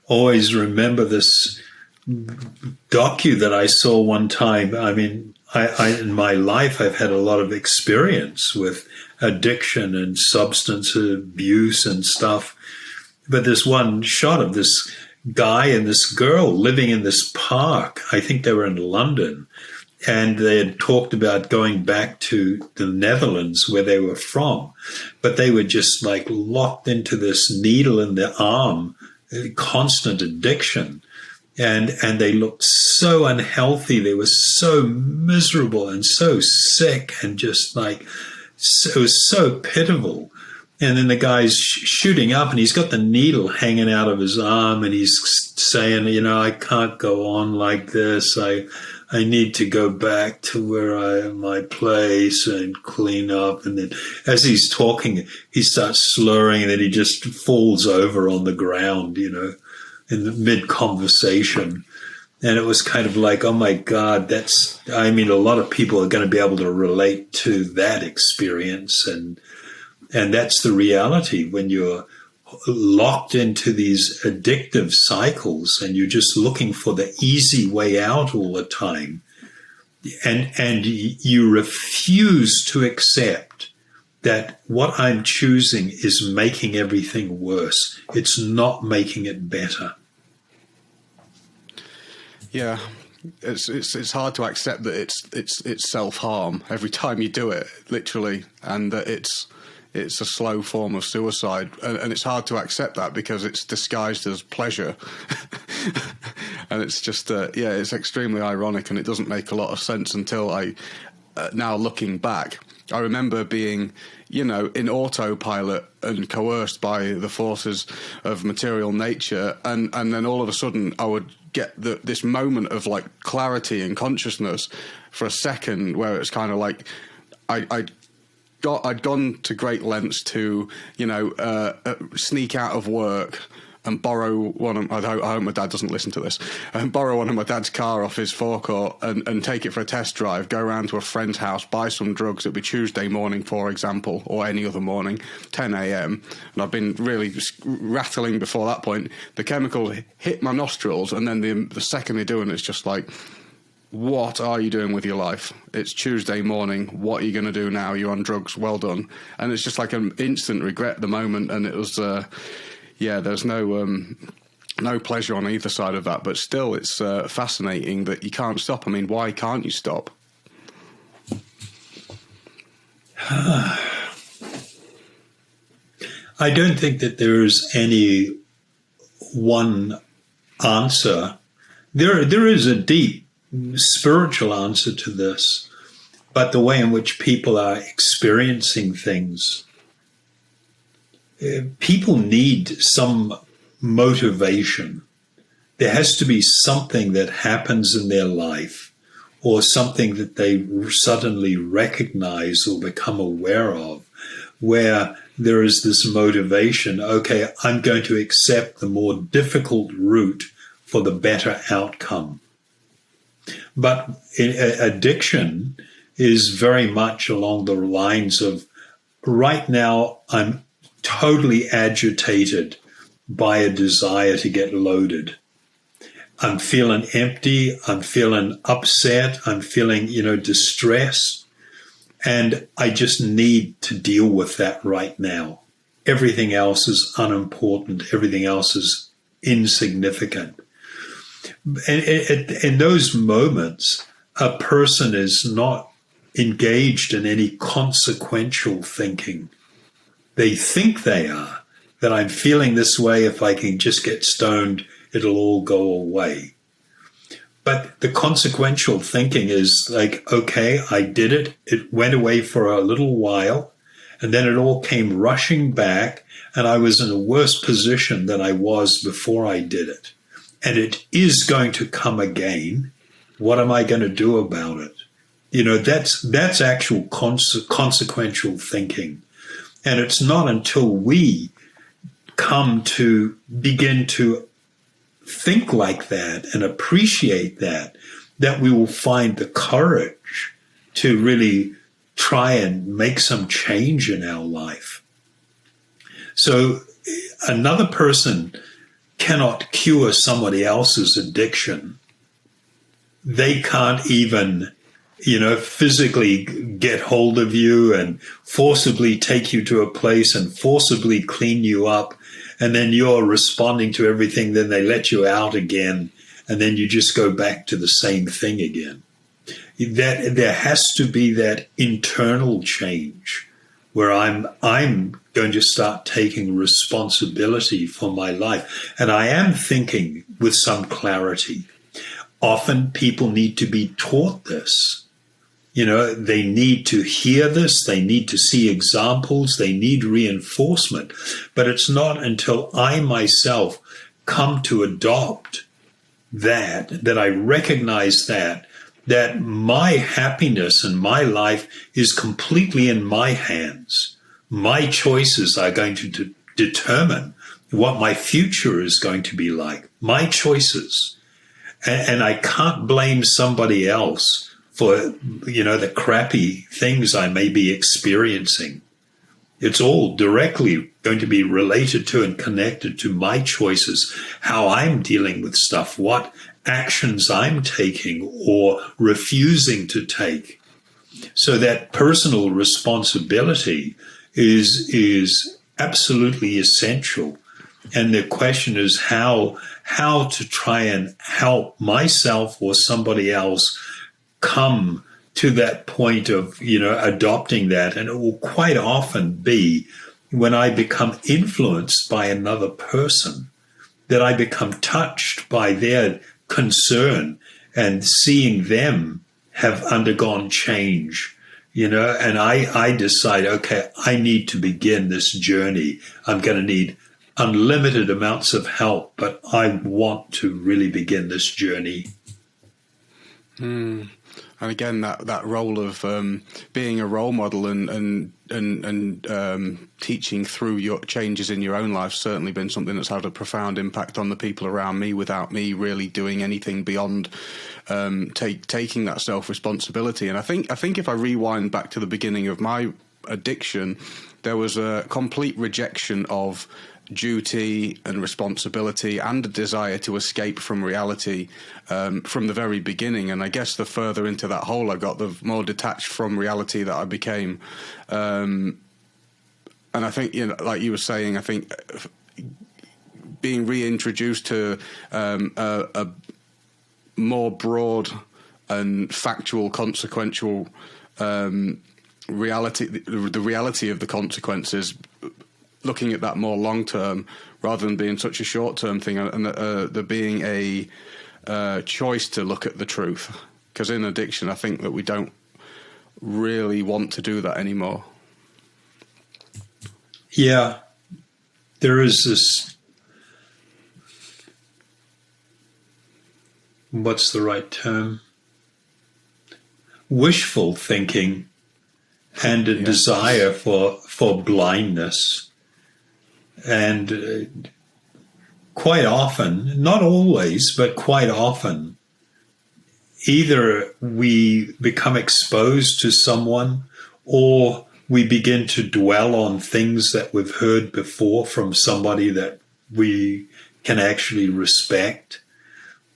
always remember this docu that I saw one time. I mean, I in my life, I've had a lot of experience with addiction and substance abuse and stuff. But this one shot of this guy and this girl living in this park, I think they were in London, and they had talked about going back to the Netherlands where they were from, but they were just like locked into this needle in their arm, constant addiction. And they looked so unhealthy. They were so miserable and so sick and just like, it was so pitiful. And then the guy's shooting up and he's got the needle hanging out of his arm and he's saying, I can't go on like this. I need to go back to where my place and clean up. And then as he's talking, he starts slurring and then he just falls over on the ground, in the mid-conversation. And it was kind of like, oh my God, a lot of people are going to be able to relate to that experience. And that's the reality when you're locked into these addictive cycles and you're just looking for the easy way out all the time. And you refuse to accept that what I'm choosing is making everything worse. It's not making it better. Yeah, it's hard to accept that it's self-harm every time you do it, literally, and that it's a slow form of suicide, and it's hard to accept that because it's disguised as pleasure. And it's just it's extremely ironic, and it doesn't make a lot of sense until I now looking back. I remember being, in autopilot and coerced by the forces of material nature, and then all of a sudden I would get this moment of like clarity and consciousness for a second, where it's kind of like I'd gone to great lengths to sneak out of work and borrow I hope my dad doesn't listen to this, and borrow one of my dad's car off his forecourt and take it for a test drive, go around to a friend's house, buy some drugs. It would be Tuesday morning, for example, or any other morning, 10 a.m. And I've been really rattling before that point. The chemicals hit my nostrils, and then the second they do it, it's just like, what are you doing with your life? It's Tuesday morning. What are you going to do now? You're on drugs. Well done. And it's just like an instant regret at the moment. And it was, there's no pleasure on either side of that. But still, it's fascinating that you can't stop. I mean, why can't you stop? I don't think that there is any one answer. There is a deep spiritual answer to this, but the way in which people are experiencing things, people need some motivation. There has to be something that happens in their life, or something that they suddenly recognize or become aware of, where there is this motivation. Okay, I'm going to accept the more difficult route for the better outcome. But addiction is very much along the lines of, right now I'm totally agitated by a desire to get loaded. I'm feeling empty, I'm feeling upset, I'm feeling, distressed, and I just need to deal with that right now. Everything else is unimportant, everything else is insignificant. In those moments, a person is not engaged in any consequential thinking. They think they are. that I'm feeling this way. If I can just get stoned, it'll all go away. But the consequential thinking is like, okay, I did it. It went away for a little while, and then it all came rushing back, and I was in a worse position than I was before I did it. And it is going to come again. What am I going to do about it? That's actual consequential thinking. And it's not until we come to begin to think like that and appreciate that we will find the courage to really try and make some change in our life. So another person cannot cure somebody else's addiction. They can't even, physically get hold of you and forcibly take you to a place and forcibly clean you up. And then you're responding to everything. Then they let you out again. And then you just go back to the same thing again. That there has to be that internal change where I'm going to start taking responsibility for my life. And I am thinking with some clarity. Often people need to be taught this. They need to hear this. They need to see examples. They need reinforcement. But it's not until I myself come to adopt that I recognize that my happiness and my life is completely in my hands. My choices are going to determine what my future is going to be like. My choices. And I can't blame somebody else for, the crappy things I may be experiencing. It's all directly going to be related to and connected to my choices, how I'm dealing with stuff, what actions I'm taking or refusing to take. So that personal responsibility is absolutely essential. And the question is how to try and help myself or somebody else come to that point of, adopting that. And it will quite often be when I become influenced by another person, that I become touched by their concern and seeing them have undergone change, and I decide, okay, I need to begin this journey. I'm going to need unlimited amounts of help, but I want to really begin this journey. And again, that role of being a role model and teaching through your changes in your own life certainly been something that's had a profound impact on the people around me without me really doing anything beyond taking that self-responsibility. And I think if I rewind back to the beginning of my addiction, there was a complete rejection of duty and responsibility and a desire to escape from reality from the very beginning. And I guess the further into that hole I got, the more detached from reality that I became. And I think, like you were saying, I think being reintroduced to a more broad and factual, consequential reality, the reality of the consequences, looking at that more long-term rather than being such a short-term thing, and there being a choice to look at the truth. Because in addiction, I think that we don't really want to do that anymore. Yeah, there is this, what's the right term? Wishful thinking and a desire for blindness. And quite often, not always, but quite often, either we become exposed to someone or we begin to dwell on things that we've heard before from somebody that we can actually respect.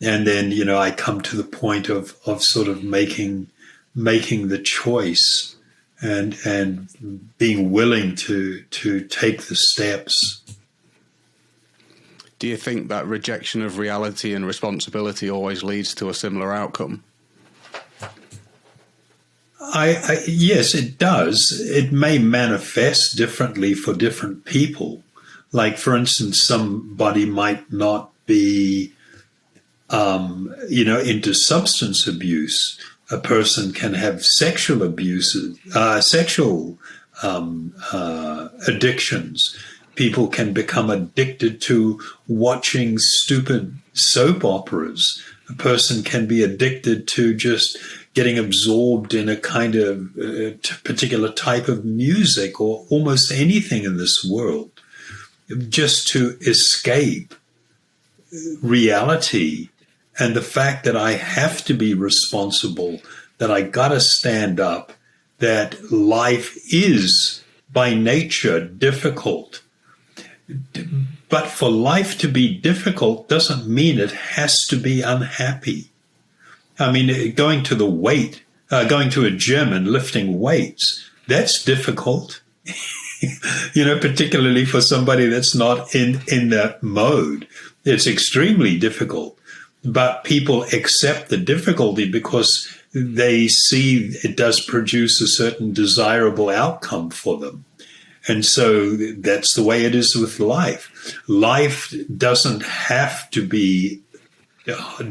And then, I come to the point of sort of making the choice and being willing to take the steps. Do you think that rejection of reality and responsibility always leads to a similar outcome? Yes, it does. It may manifest differently for different people, Like, for instance, somebody might not be, into substance abuse. A person can have sexual abuses, sexual addictions. People can become addicted to watching stupid soap operas. A person can be addicted to just getting absorbed in a kind of particular type of music or almost anything in this world, just to escape reality and the fact that I have to be responsible, that I got to stand up, that life is by nature difficult. But for life to be difficult doesn't mean it has to be unhappy. I mean, going to a gym and lifting weights, that's difficult. Particularly for somebody that's not in that mode. It's extremely difficult. But people accept the difficulty because they see it does produce a certain desirable outcome for them. And so that's the way it is with life. Life doesn't have to be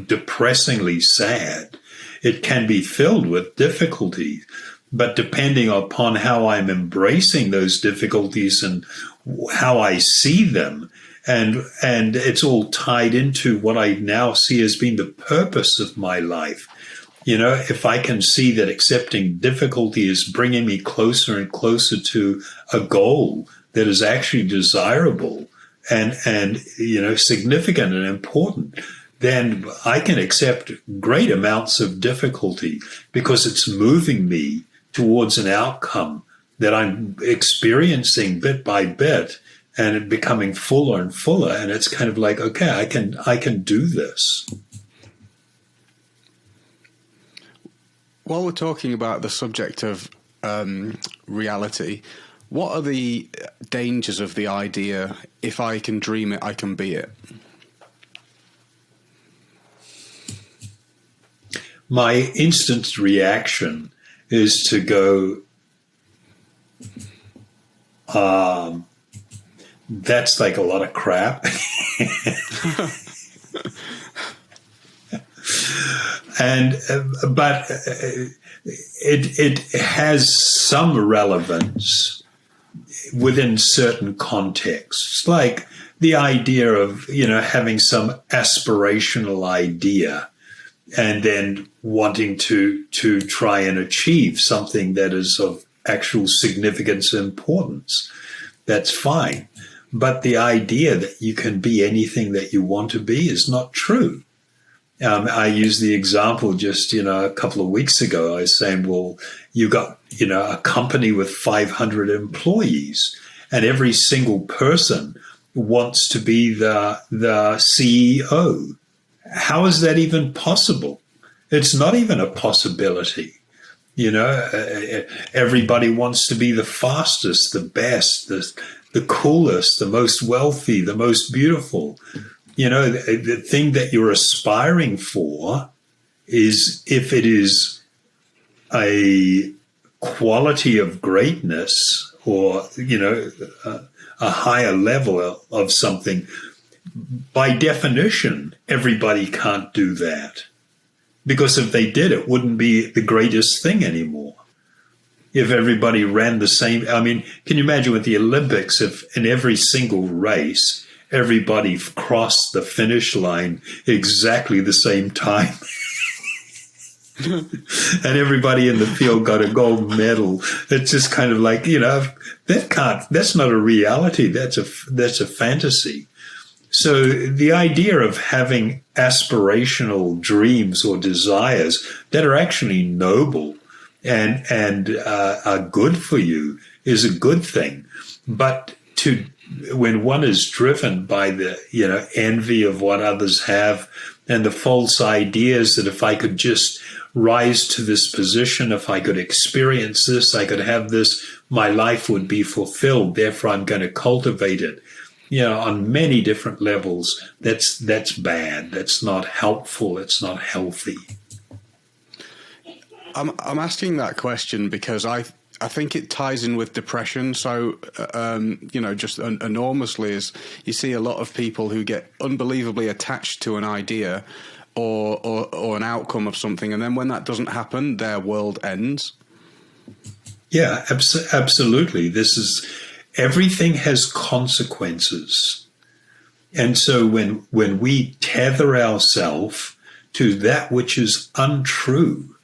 depressingly sad. It can be filled with difficulties, but depending upon how I'm embracing those difficulties and how I see them, and it's all tied into what I now see as being the purpose of my life. If I can see that accepting difficulty is bringing me closer and closer to a goal that is actually desirable and significant and important, then I can accept great amounts of difficulty because it's moving me towards an outcome that I'm experiencing bit by bit, and it becoming fuller and fuller. And it's kind of like, okay, I can do this. While we're talking about the subject of reality, what are the dangers of the idea, if I can dream it, I can be it? My instant reaction is to go, that's like a lot of crap. But it has some relevance within certain contexts, like the idea of, having some aspirational idea and then wanting to try and achieve something that is of actual significance and importance. That's fine. But the idea that you can be anything that you want to be is not true. I used the example just, a couple of weeks ago. I was saying, well, you got, a company with 500 employees, and every single person wants to be the CEO. How is that even possible? It's not even a possibility. Everybody wants to be the fastest, the best, the coolest, the most wealthy, the most beautiful. The thing that you're aspiring for is, if it is a quality of greatness or, a higher level of something, by definition, everybody can't do that. Because if they did, it wouldn't be the greatest thing anymore. If everybody ran the same, can you imagine with the Olympics, if in every single race, everybody crossed the finish line exactly the same time? And everybody in the field got a gold medal. It's just kind of like, that's not a reality. That's a fantasy. So the idea of having aspirational dreams or desires that are actually noble and are good for you is a good thing. But when one is driven by the envy of what others have and the false ideas that if I could just rise to this position, if I could experience this, I could have this, my life would be fulfilled. Therefore, I'm going to cultivate it. On many different levels, that's bad. That's not helpful. It's not healthy. I'm asking that question because I think it ties in with depression. So, just enormously is you see a lot of people who get unbelievably attached to an idea or an outcome of something. And then when that doesn't happen, their world ends. Yeah, absolutely. Everything has consequences. And so when we tether ourselves to that which is untrue,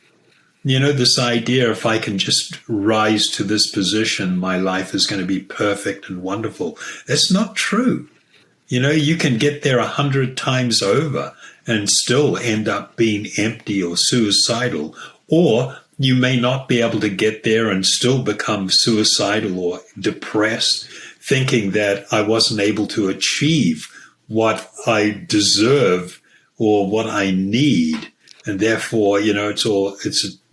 this idea, if I can just rise to this position, my life is going to be perfect and wonderful. That's not true. You can get there 100 times over and still end up being empty or suicidal, or you may not be able to get there and still become suicidal or depressed, thinking that I wasn't able to achieve what I deserve or what I need. And therefore, it's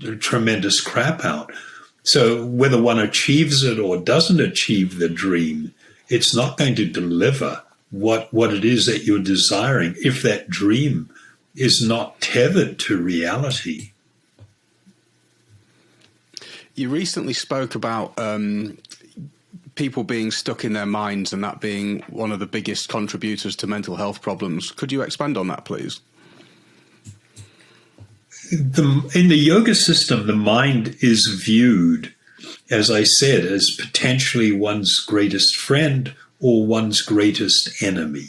a tremendous crap out. So whether one achieves it or doesn't achieve the dream, it's not going to deliver what it is that you're desiring if that dream is not tethered to reality. You recently spoke about people being stuck in their minds and that being one of the biggest contributors to mental health problems. Could you expand on that, please? In the yoga system, the mind is viewed, as I said, as potentially one's greatest friend or one's greatest enemy.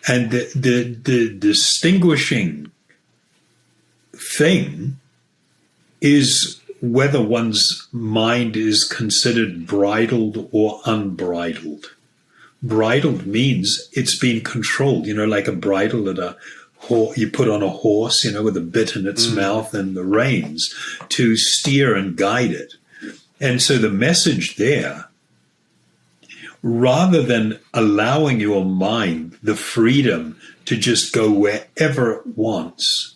And the distinguishing thing is whether one's mind is considered bridled or unbridled. Bridled means it's been controlled, like a bridle at you put on a horse, with a bit in its mouth and the reins to steer and guide it. And so the message there, rather than allowing your mind the freedom to just go wherever it wants,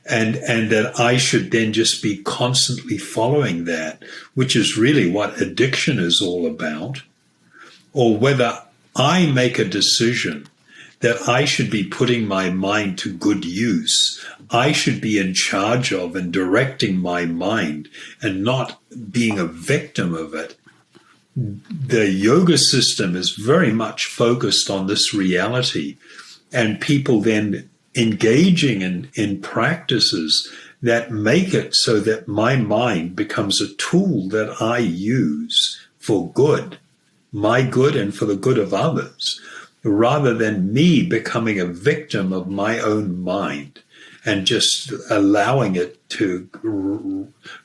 and that I should then just be constantly following that, which is really what addiction is all about, or whether I make a decision that I should be putting my mind to good use. I should be in charge of and directing my mind and not being a victim of it. The yoga system is very much focused on this reality, and people then engaging in practices that make it so that my mind becomes a tool that I use for good, my good and for the good of others, rather than me becoming a victim of my own mind and just allowing it to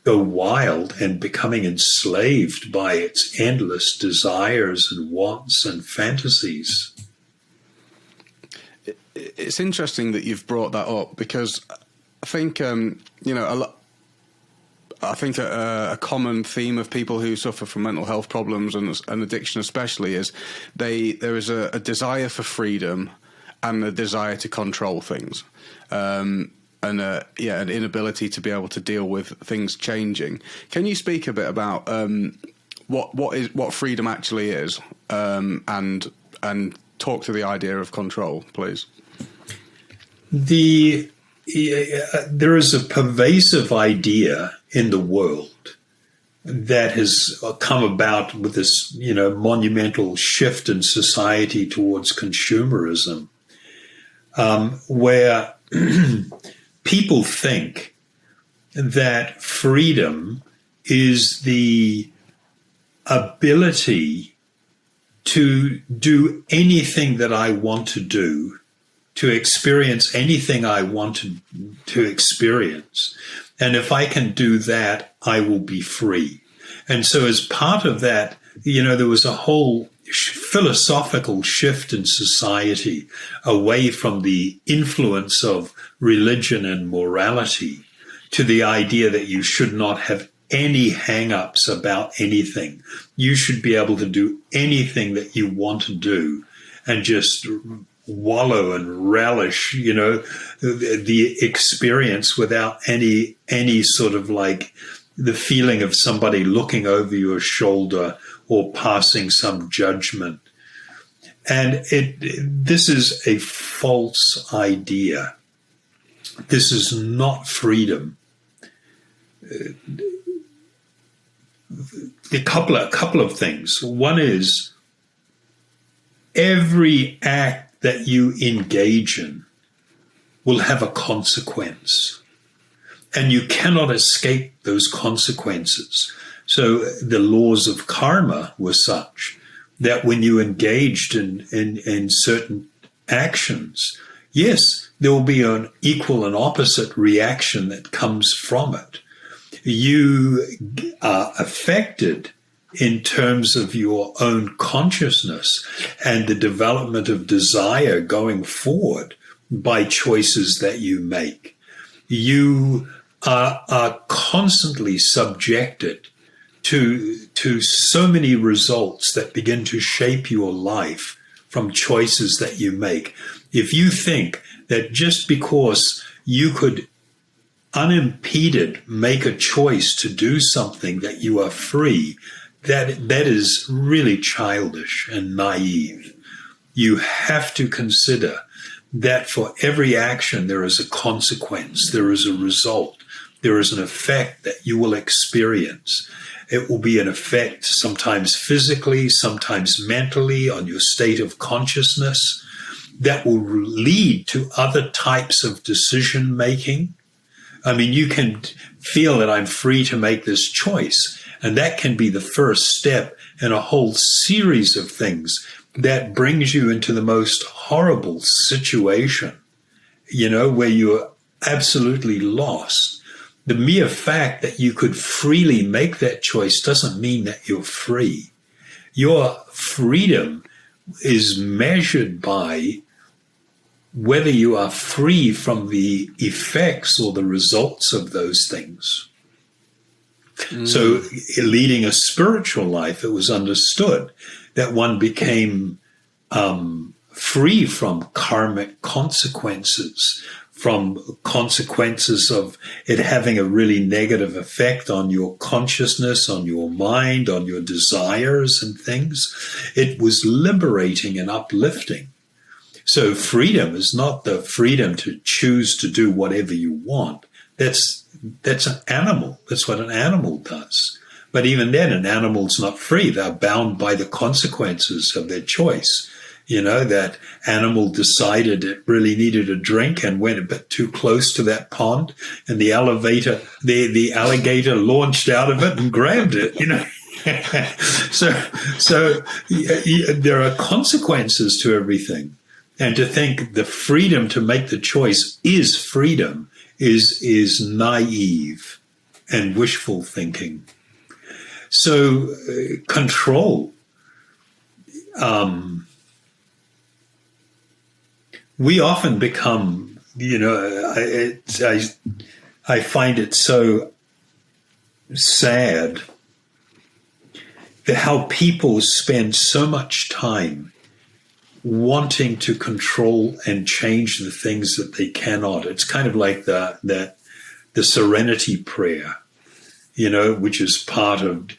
go wild and becoming enslaved by its endless desires and wants and fantasies. It's interesting that you've brought that up, because I think, a common theme of people who suffer from mental health problems and addiction especially is there is a desire for freedom and a desire to control things, and an inability to be able to deal with things changing. Can you speak a bit about what freedom actually is, and talk to the idea of control, please? There is a pervasive idea in the world that has come about with this, monumental shift in society towards consumerism, where people think that freedom is the ability to do anything that I want to do, to experience anything I want to experience. And if I can do that, I will be free. And so as part of that, there was a whole philosophical shift in society away from the influence of religion and morality to the idea that you should not have any hang-ups about anything. You should be able to do anything that you want to do and just wallow and relish, the experience without any sort of like the feeling of somebody looking over your shoulder or passing some judgment. And this is a false idea. This is not freedom. a couple of things. One is every act that you engage in will have a consequence, and you cannot escape those consequences. So the laws of karma were such that when you engaged in certain actions, yes, there will be an equal and opposite reaction that comes from it. You are affected in terms of your own consciousness and the development of desire going forward by choices that you make. You are constantly subjected to so many results that begin to shape your life from choices that you make. If you think that just because you could unimpeded make a choice to do something that you are free, that is really childish and naive. You have to consider that for every action there is a consequence, there is a result, there is an effect that you will experience. It will be an effect sometimes physically, sometimes mentally on your state of consciousness that will lead to other types of decision making. I mean, you can feel that I'm free to make this choice, and that can be the first step in a whole series of things that brings you into the most horrible situation, where you're absolutely lost. The mere fact that you could freely make that choice doesn't mean that you're free. Your freedom is measured by whether you are free from the effects or the results of those things. So leading a spiritual life, it was understood that one became free from karmic consequences, from consequences of it having a really negative effect on your consciousness, on your mind, on your desires and things. It was liberating and uplifting. So freedom is not the freedom to choose to do whatever you want. That's an animal. That's what an animal does. But even then, an animal's not free. They're bound by the consequences of their choice. That animal decided it really needed a drink and went a bit too close to that pond, and the alligator launched out of it and grabbed it, So there are consequences to everything. And to think the freedom to make the choice is freedom is naive and wishful thinking. So control. We often become, I find it so sad that how people spend so much time wanting to control and change the things that they cannot. It's kind of like the Serenity Prayer, which is part of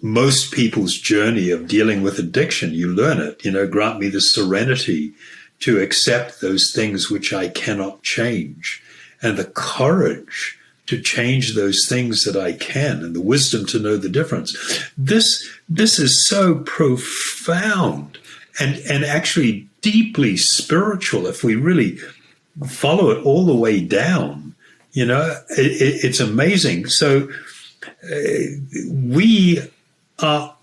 most people's journey of dealing with addiction. You learn it, grant me the serenity to accept those things which I cannot change, and the courage to change those things that I can, and the wisdom to know the difference. This is so profound and actually deeply spiritual if we really follow it all the way down. It's amazing. So we are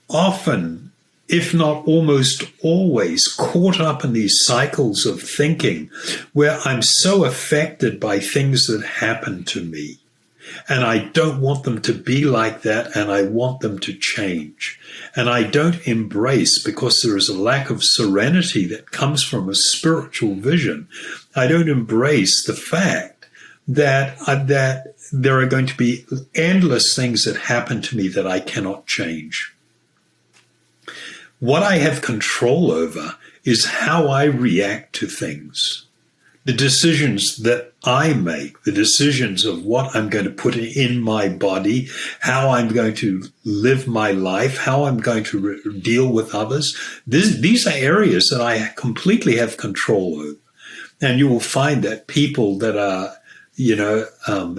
often, if not almost always, caught up in these cycles of thinking where I'm so affected by things that happen to me, and I don't want them to be like that, and I want them to change. And I don't embrace, because there is a lack of serenity that comes from a spiritual vision, I don't embrace the fact that there are going to be endless things that happen to me that I cannot change. What I have control over is how I react to things. The decisions that I make, the decisions of what I'm going to put in my body, how I'm going to live my life, how I'm going to deal with others. These are areas that I completely have control over. And you will find that people that are,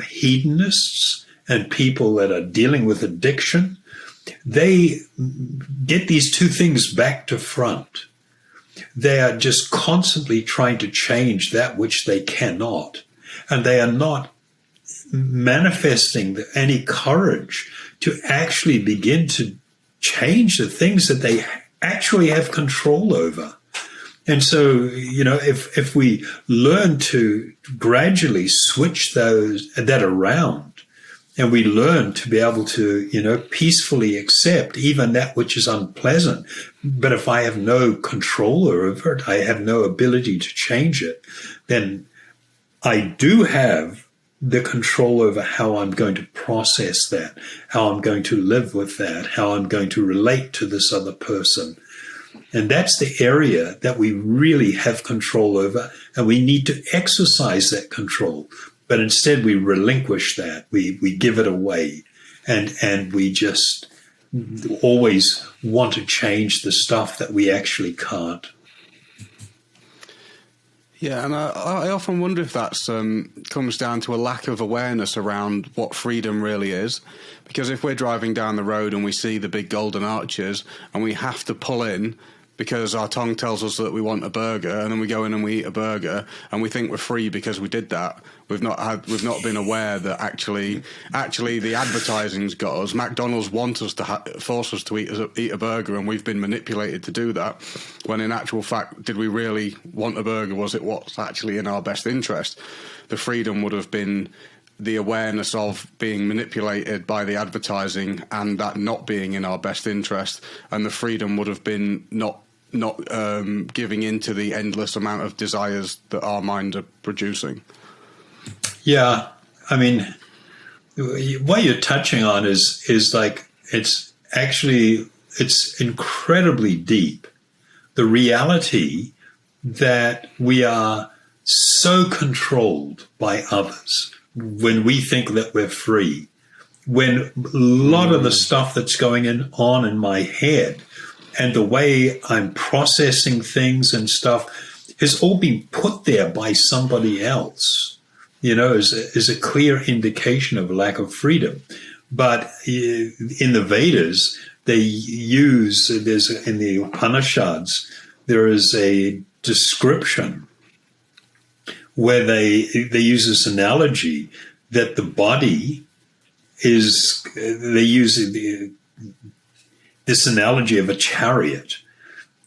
hedonists and people that are dealing with addiction, they get these two things back to front. They are just constantly trying to change that which they cannot, and they are not manifesting any courage to actually begin to change the things that they actually have control over. And so, if we learn to gradually switch that around, and we learn to be able to, peacefully accept even that which is unpleasant. But if I have no control over it, I have no ability to change it, then I do have the control over how I'm going to process that, how I'm going to live with that, how I'm going to relate to this other person. And that's the area that we really have control over, and we need to exercise that control. But instead we relinquish that, we give it away, and we just always want to change the stuff that we actually can't. Yeah, and I often wonder if that's comes down to a lack of awareness around what freedom really is. Because if we're driving down the road and we see the big golden arches and we have to pull in because our tongue tells us that we want a burger, and then we go in and we eat a burger and we think we're free because we did that, we've not been aware that actually the advertising's got us. McDonald's want us to force us to eat a burger, and we've been manipulated to do that, when in actual fact, did we really want a burger? Was it what's actually in our best interest? The freedom would have been the awareness of being manipulated by the advertising and that not being in our best interest, and the freedom would have been not giving into the endless amount of desires that our mind are producing. Yeah, I mean, what you're touching on is like, it's incredibly deep. The reality that we are so controlled by others when we think that we're free, when a lot of the stuff that's going on in my head and the way I'm processing things and stuff has all been put there by somebody else, is a clear indication of a lack of freedom. But in the Vedas, in the Upanishads, there is a description where they use this analogy that the body is, they use this analogy of a chariot,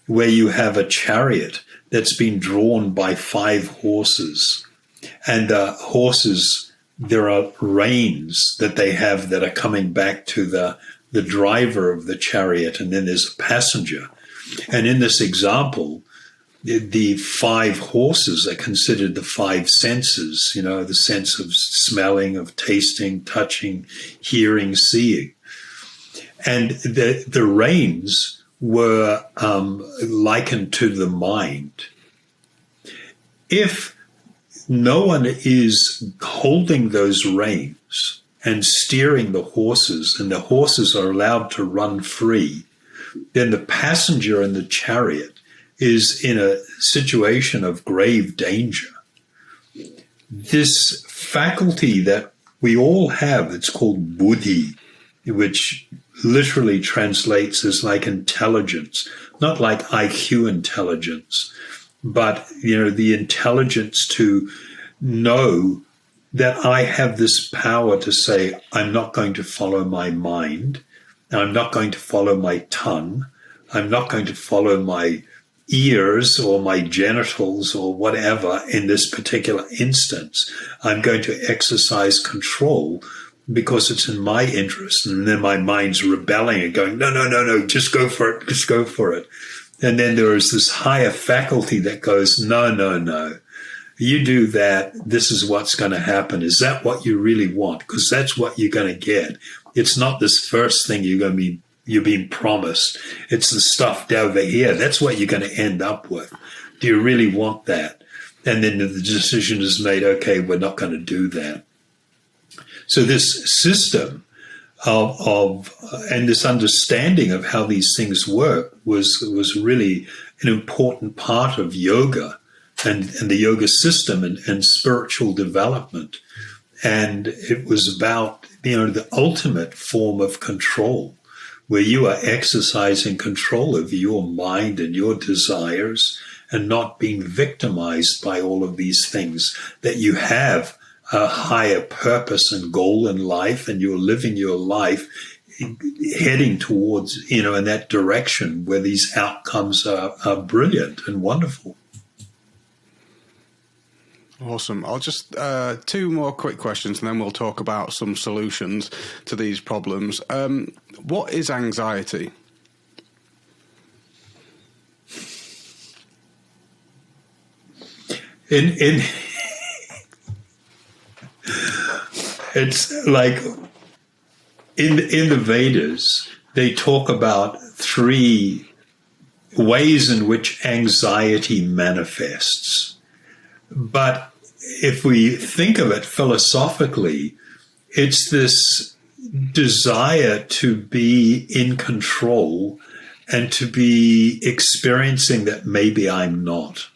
where you have a chariot that's been drawn by 5 horses. And the horses, there are reins that they have that are coming back to the driver of the chariot, and then there's a passenger. And in this example, the 5 horses are considered the 5 senses, the sense of smelling, of tasting, touching, hearing, seeing. And the reins were likened to the mind. If no one is holding those reins and steering the horses, and the horses are allowed to run free, then the passenger in the chariot is in a situation of grave danger. This faculty that we all have, it's called buddhi, which literally translates as like intelligence, not like IQ intelligence, but, the intelligence to know that I have this power to say, I'm not going to follow my mind, I'm not going to follow my tongue, I'm not going to follow my ears or my genitals or whatever in this particular instance. I'm going to exercise control because it's in my interest. And then my mind's rebelling and going, no, just go for it, just go for it. And then there is this higher faculty that goes, no. You do that, this is what's going to happen. Is that what you really want? Because that's what you're going to get. It's not this first thing you're being promised. It's the stuff over here. That's what you're going to end up with. Do you really want that? And then the decision is made, okay, we're not going to do that. So this system of and this understanding of how these things work was really an important part of yoga and the yoga system and spiritual development. And it was about the ultimate form of control, where you are exercising control over your mind and your desires and not being victimized by all of these things, that you have a higher purpose and goal in life, and you're living your life heading towards, in that direction where these outcomes are brilliant and wonderful. Awesome. I'll just, 2 more quick questions and then we'll talk about some solutions to these problems. What is anxiety? It's like in the Vedas, they talk about 3 ways in which anxiety manifests. But if we think of it philosophically, it's this desire to be in control and to be experiencing that maybe I'm not.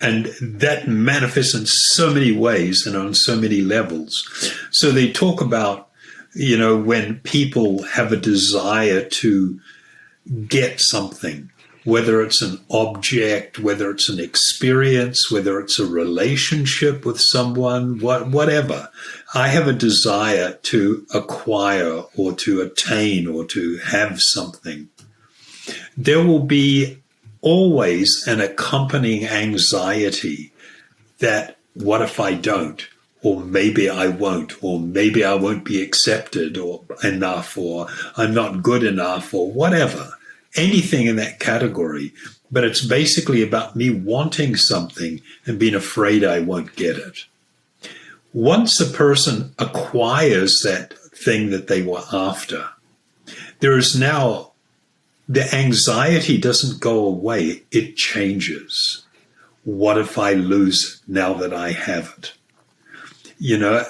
And that manifests in so many ways and on so many levels. So they talk about, when people have a desire to get something, whether it's an object, whether it's an experience, whether it's a relationship with someone, whatever. I have a desire to acquire or to attain or to have something. There will be always an accompanying anxiety that, what if I don't? Or maybe I won't, or maybe I won't be accepted or enough, or I'm not good enough, or whatever. Anything in that category. But it's basically about me wanting something and being afraid I won't get it. Once a person acquires that thing that they were after, there is now, the anxiety doesn't go away, it changes. What if I lose it now that I have it?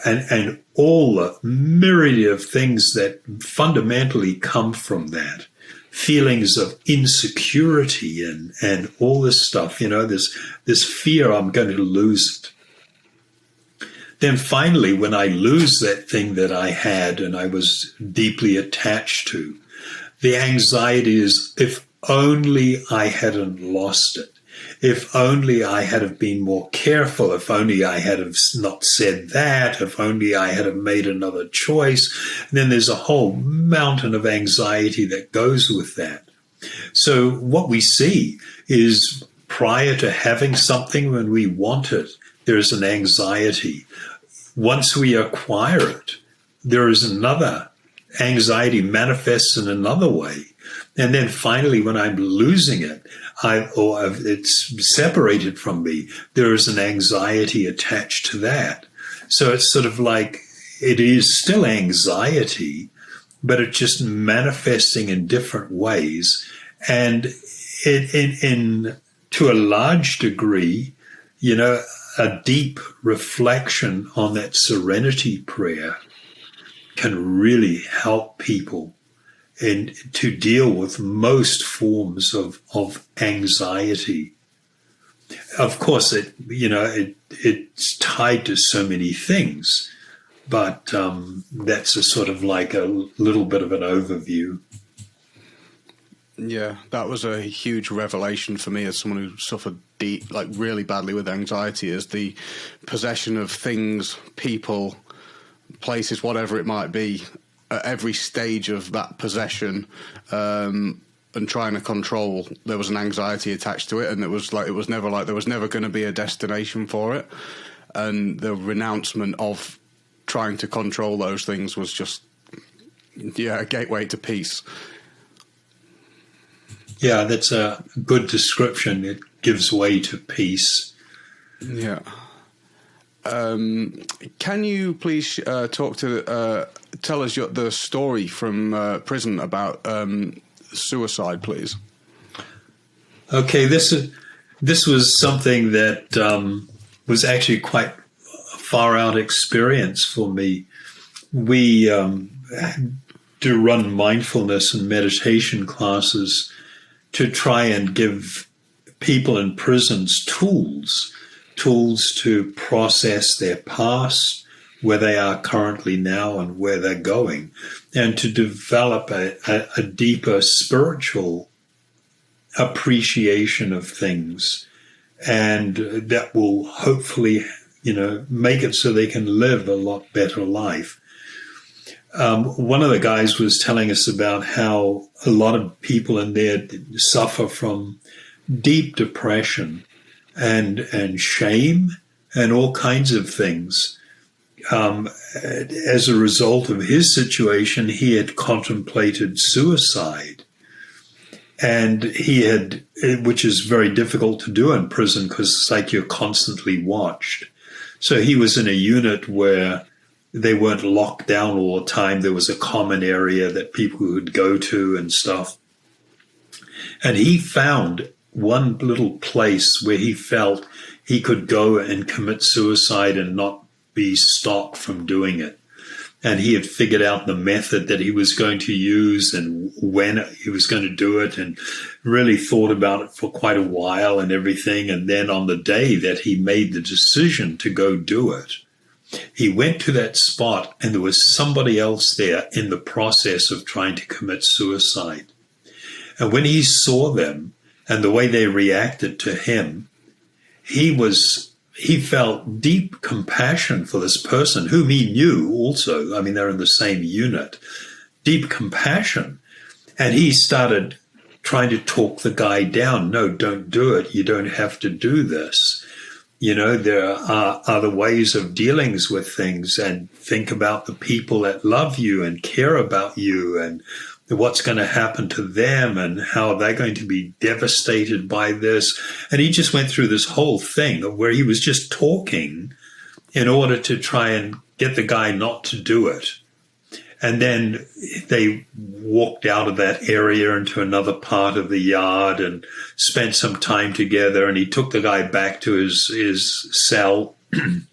And all the myriad of things that fundamentally come from that. Feelings of insecurity and all this stuff, this fear I'm going to lose it. Then finally, when I lose that thing that I had and I was deeply attached to, the anxiety is, if only I hadn't lost it. If only I had have been more careful, if only I had have not said that, if only I had have made another choice. And then there's a whole mountain of anxiety that goes with that. So what we see is, prior to having something, when we want it, there's an anxiety. Once we acquire it, there is another anxiety manifests in another way. And then finally, when I'm losing it, it's separated from me, there is an anxiety attached to that. So it's sort of like, it is still anxiety, but it's just manifesting in different ways. And to a large degree, a deep reflection on that serenity prayer can really help people and to deal with most forms of anxiety. Of course, it's tied to so many things, but that's a sort of like a little bit of an overview. Yeah, that was a huge revelation for me as someone who suffered really badly with anxiety, is the possession of things, people, places, whatever it might be, at every stage of that possession, and trying to control, there was an anxiety attached to it, and it was never there was never going to be a destination for it, and the renouncement of trying to control those things was just a gateway to peace. Yeah, that's a good description. It gives way to peace. Yeah. Can you please tell us the story from prison about suicide, please? Okay, this was something that was actually quite a far-out experience for me. We do run mindfulness and meditation classes to try and give people in prisons tools to process their past, where they are currently now and where they're going, and to develop a deeper spiritual appreciation of things, and that will hopefully, make it so they can live a lot better life. One of the guys was telling us about how a lot of people in there suffer from deep depression and shame and all kinds of things. As a result of his situation, he had contemplated suicide. And he had, which is very difficult to do in prison because it's like you're constantly watched. So he was in a unit where they weren't locked down all the time. There was a common area that people would go to and stuff. And he found one little place where he felt he could go and commit suicide and not be stopped from doing it. And he had figured out the method that he was going to use and when he was going to do it, and really thought about it for quite a while and everything. And then on the day that he made the decision to go do it, he went to that spot and there was somebody else there in the process of trying to commit suicide. And when he saw them and the way they reacted to him, he felt deep compassion for this person whom he knew also. I mean, they're in the same unit. Deep compassion. And he started trying to talk the guy down. No, don't do it. You don't have to do this. There are other ways of dealing with things, and think about the people that love you and care about you and what's going to happen to them and how they're going to be devastated by this. And he just went through this whole thing where he was just talking in order to try and get the guy not to do it. And then they walked out of that area into another part of the yard and spent some time together. And he took the guy back to his cell. And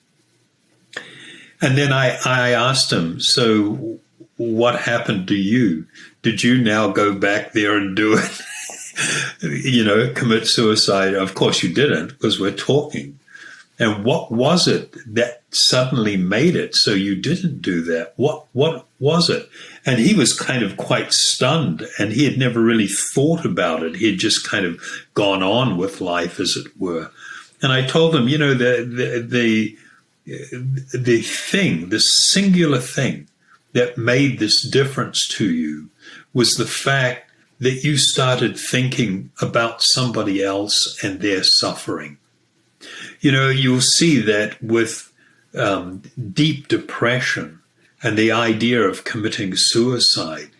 then I asked him, so what happened to you? Did you now go back there and do it? Commit suicide? Of course you didn't, because we're talking. And what was it that suddenly made it so you didn't do that? What was it? And he was kind of quite stunned, and he had never really thought about it. He had just kind of gone on with life, as it were. And I told him, the singular thing that made this difference to you was the fact that you started thinking about somebody else and their suffering. You'll see that with deep depression and the idea of committing suicide,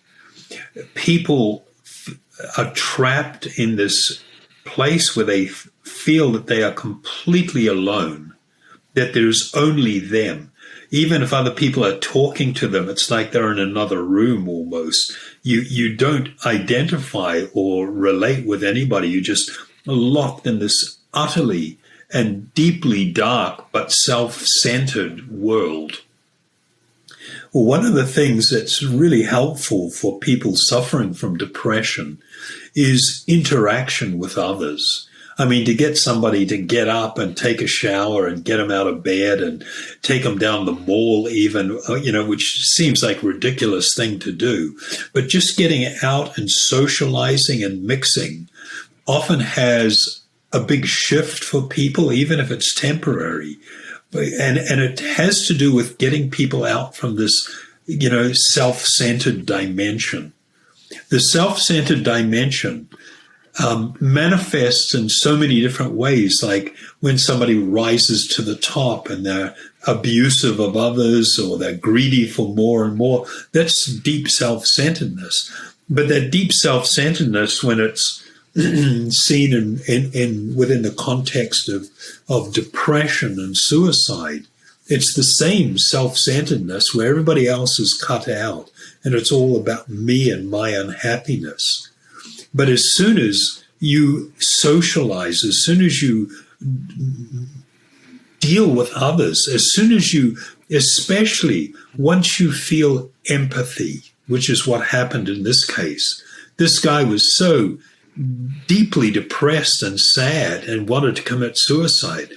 people are trapped in this place where they feel that they are completely alone, that there's only them. Even if other people are talking to them, it's like they're in another room almost. You don't identify or relate with anybody. You're just locked in this utterly and deeply dark but self-centered world. Well, one of the things that's really helpful for people suffering from depression is interaction with others. I mean, to get somebody to get up and take a shower and get them out of bed and take them down the mall even, which seems like a ridiculous thing to do. But just getting out and socializing and mixing often has a big shift for people, even if it's temporary. And it has to do with getting people out from this, self-centered dimension. The self-centered dimension manifests in so many different ways, like when somebody rises to the top and they're abusive of others or they're greedy for more and more. That's deep self-centeredness. But that deep self-centeredness, when it's seen in within the context of depression and suicide, it's the same self-centeredness where everybody else is cut out and it's all about me and my unhappiness. But as soon as you socialize, as soon as you deal with others, as soon as you, especially once you feel empathy, which is what happened in this case, this guy was so deeply depressed and sad and wanted to commit suicide.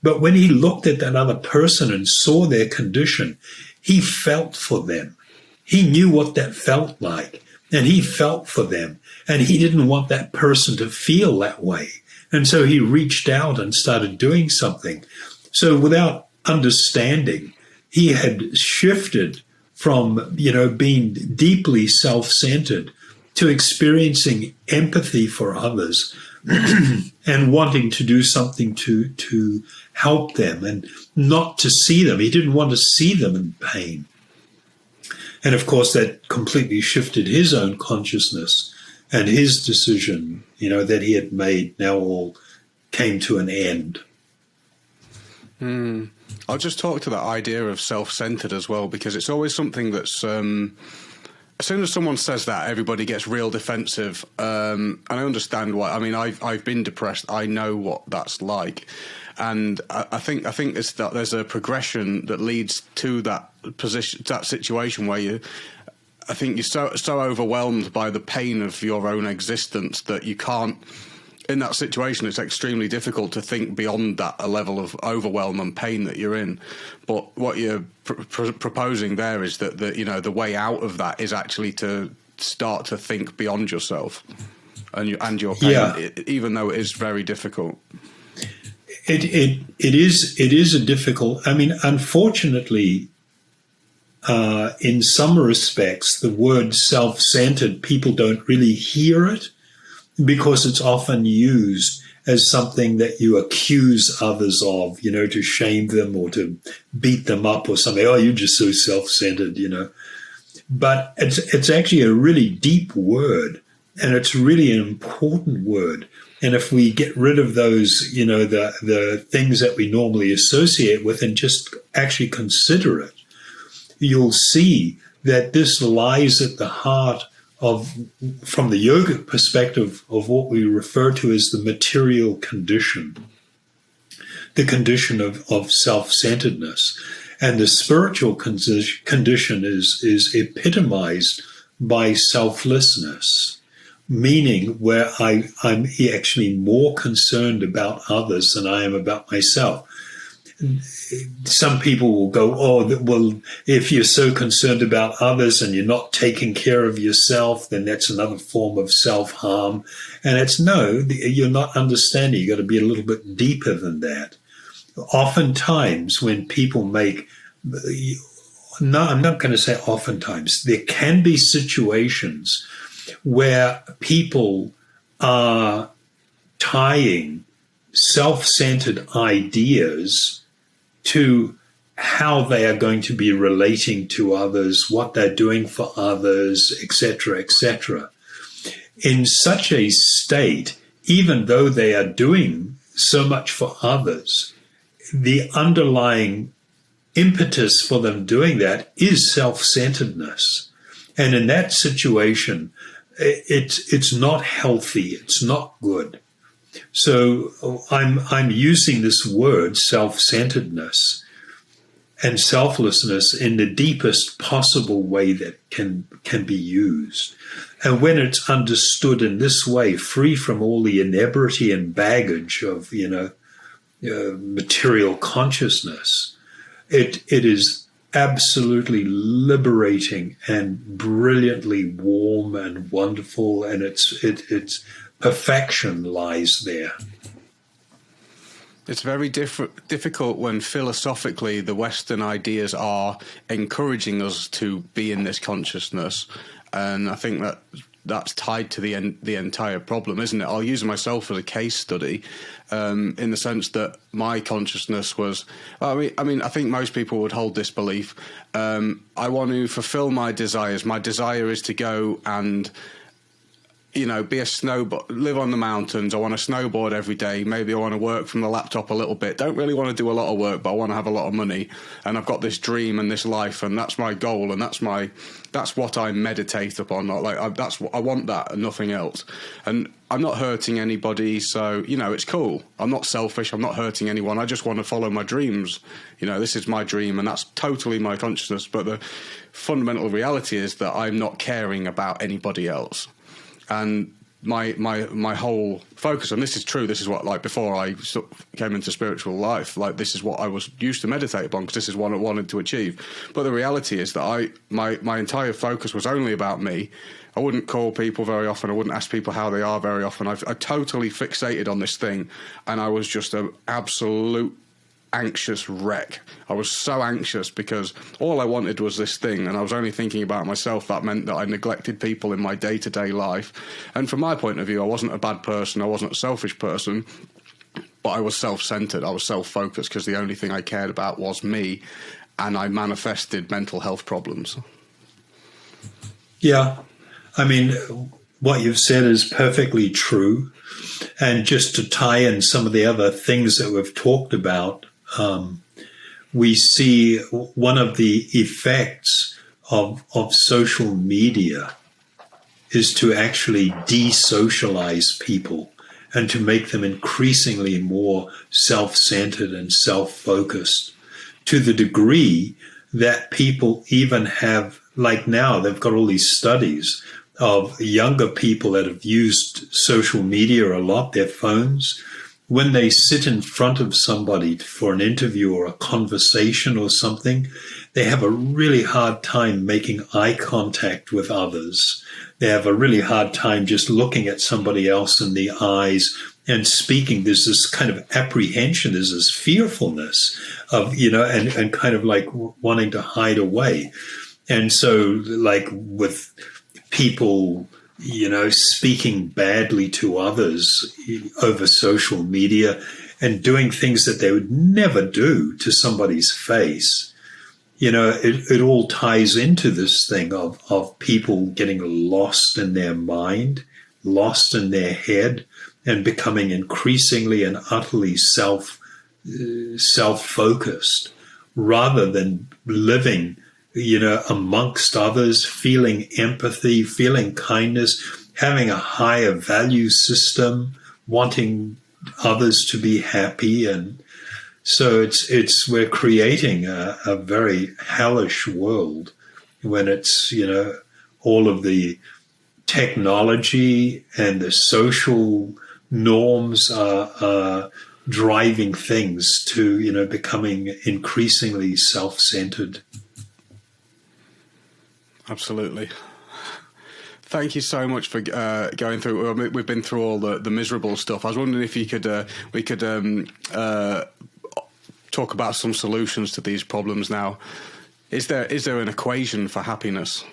But when he looked at that other person and saw their condition, he felt for them. He knew what that felt like, and he felt for them. And he didn't want that person to feel that way. And so he reached out and started doing something. So without understanding, he had shifted from, being deeply self-centered to experiencing empathy for others and wanting to do something to help them and not to see them. He didn't want to see them in pain. And of course, that completely shifted his own consciousness, and his decision, that he had made now all came to an end. I'll just talk to that idea of self-centered as well, because it's always something that's... as soon as someone says that, everybody gets real defensive. And I understand why. I mean, I've been depressed. I know what that's like. And I think it's that there's a progression that leads to that position, that situation where I think you're so overwhelmed by the pain of your own existence that you can't. In that situation, it's extremely difficult to think beyond that a level of overwhelm and pain that you're in. But what you're proposing there is that the way out of that is actually to start to think beyond yourself and your pain, even though it is very difficult. It is a difficult. I mean, unfortunately, in some respects, the word self-centered, people don't really hear it, because it's often used as something that you accuse others of, to shame them or to beat them up or something. Oh, you're just so self-centered, But it's actually a really deep word, and it's really an important word. And if we get rid of those, the things that we normally associate with and just actually consider it, you'll see that this lies at the heart of, from the yogic perspective, of what we refer to as the material condition, the condition of self-centeredness. And the spiritual condition is epitomized by selflessness, meaning where I'm actually more concerned about others than I am about myself. Some people will go, oh, well, if you're so concerned about others and you're not taking care of yourself, then that's another form of self-harm. And it's no, you're not understanding. You've got to be a little bit deeper than that. Oftentimes when people make, no, I'm not going to say oftentimes, there can be situations where people are tying self-centered ideas to how they are going to be relating to others, what they're doing for others, etc., etc. In such a state, even though they are doing so much for others, the underlying impetus for them doing that is self-centeredness. And in that situation, it's not healthy, it's not good. So I'm using this word self-centeredness and selflessness in the deepest possible way that can be used. And when it's understood in this way, free from all the inebriety and baggage of material consciousness, it is absolutely liberating and brilliantly warm and wonderful, and it's perfection lies there. It's very difficult when philosophically the Western ideas are encouraging us to be in this consciousness, and I think that's tied to the entire problem, isn't it? I'll use myself as a case study, in the sense that my consciousness was. I mean, I think most people would hold this belief. I want to fulfill my desires. My desire is to go and be a snowboard, live on the mountains. I want to snowboard every day. Maybe I want to work from the laptop a little bit. Don't really want to do a lot of work, but I want to have a lot of money. And I've got this dream and this life, and that's my goal, and that's what I meditate upon. I want that and nothing else. And I'm not hurting anybody, so it's cool. I'm not selfish. I'm not hurting anyone. I just want to follow my dreams. This is my dream, and that's totally my consciousness. But the fundamental reality is that I'm not caring about anybody else. And my whole focus, and this is true, this is what, like, before I came into spiritual life, like, this is what I was used to meditate upon, because this is what I wanted to achieve. But the reality is that my entire focus was only about me. I wouldn't call people very often. I wouldn't ask people how they are very often. I totally fixated on this thing, and I was just an absolute anxious wreck. I was so anxious because all I wanted was this thing, and I was only thinking about myself. That meant that I neglected people in my day-to-day life. And from my point of view, I wasn't a bad person. I wasn't a selfish person, but I was self-centered. I was self-focused because the only thing I cared about was me, and I manifested mental health problems. Yeah. I mean, what you've said is perfectly true. And just to tie in some of the other things that we've talked about, we see one of the effects of social media is to actually desocialize people and to make them increasingly more self-centered and self-focused, to the degree that people even have, like now, they've got all these studies of younger people that have used social media a lot, their phones. When they sit in front of somebody for an interview or a conversation or something, they have a really hard time making eye contact with others. They have a really hard time just looking at somebody else in the eyes and speaking. There's this kind of apprehension, there's this fearfulness of, and kind of like wanting to hide away. And so, like, with people, speaking badly to others over social media and doing things that they would never do to somebody's face, it all ties into this thing of people getting lost in their mind, lost in their head, and becoming increasingly and utterly self-focused, rather than living amongst others, feeling empathy, feeling kindness, having a higher value system, wanting others to be happy. And so we're creating a very hellish world when it's, all of the technology and the social norms are driving things to, becoming increasingly self-centered. Absolutely. Thank you so much for going through. We've been through all the miserable stuff. I was wondering if we could talk about some solutions to these problems now. Is there an equation for happiness?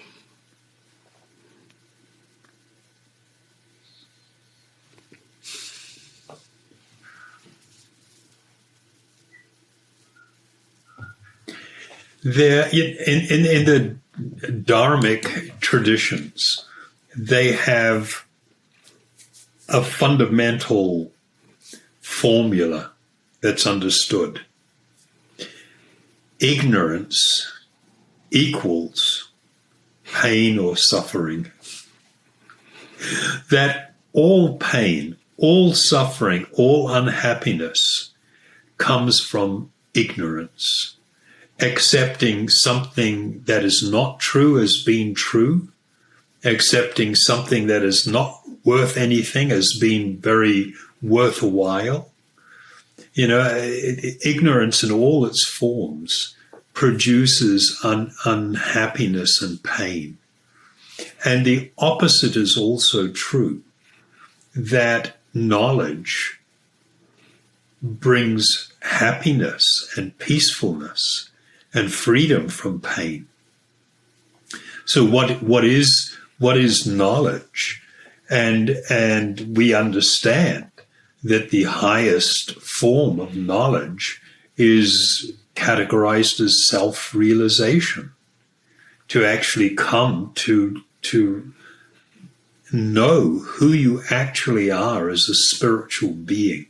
There, in the Dharmic traditions, they have a fundamental formula that's understood. Ignorance equals pain or suffering. That all pain, all suffering, all unhappiness comes from ignorance. Accepting something that is not true as being true, accepting something that is not worth anything as being very worthwhile. Ignorance in all its forms produces unhappiness and pain. And the opposite is also true, that knowledge brings happiness and peacefulness and freedom from pain. So what is knowledge? And we understand that the highest form of knowledge is categorized as self-realization, to actually come to know who you actually are as a spiritual being.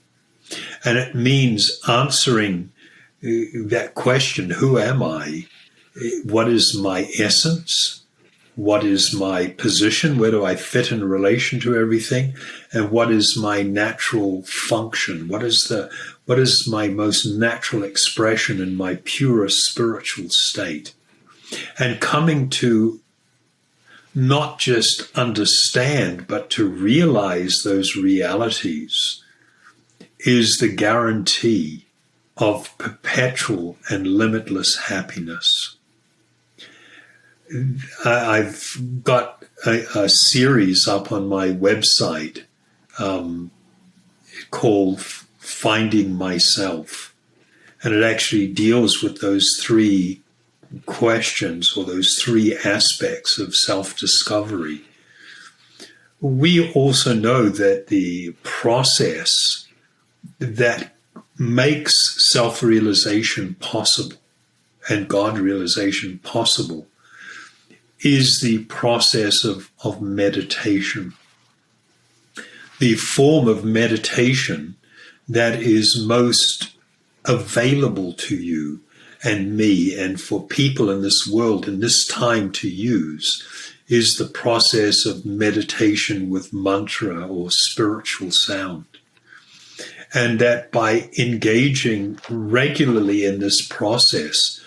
And it means answering that question, who am I? What is my essence? What is my position? Where do I fit in relation to everything? And what is my natural function? What is my most natural expression in my purest spiritual state? And coming to not just understand, but to realize those realities is the guarantee of perpetual and limitless happiness. I've got a series up on my website called Finding Myself, and it actually deals with those three questions or those three aspects of self-discovery. We also know that the process that makes self-realization possible and God realization possible is the process of meditation. The form of meditation that is most available to you and me and for people in this world in this time to use is the process of meditation with mantra or spiritual sound. And that by engaging regularly in this process,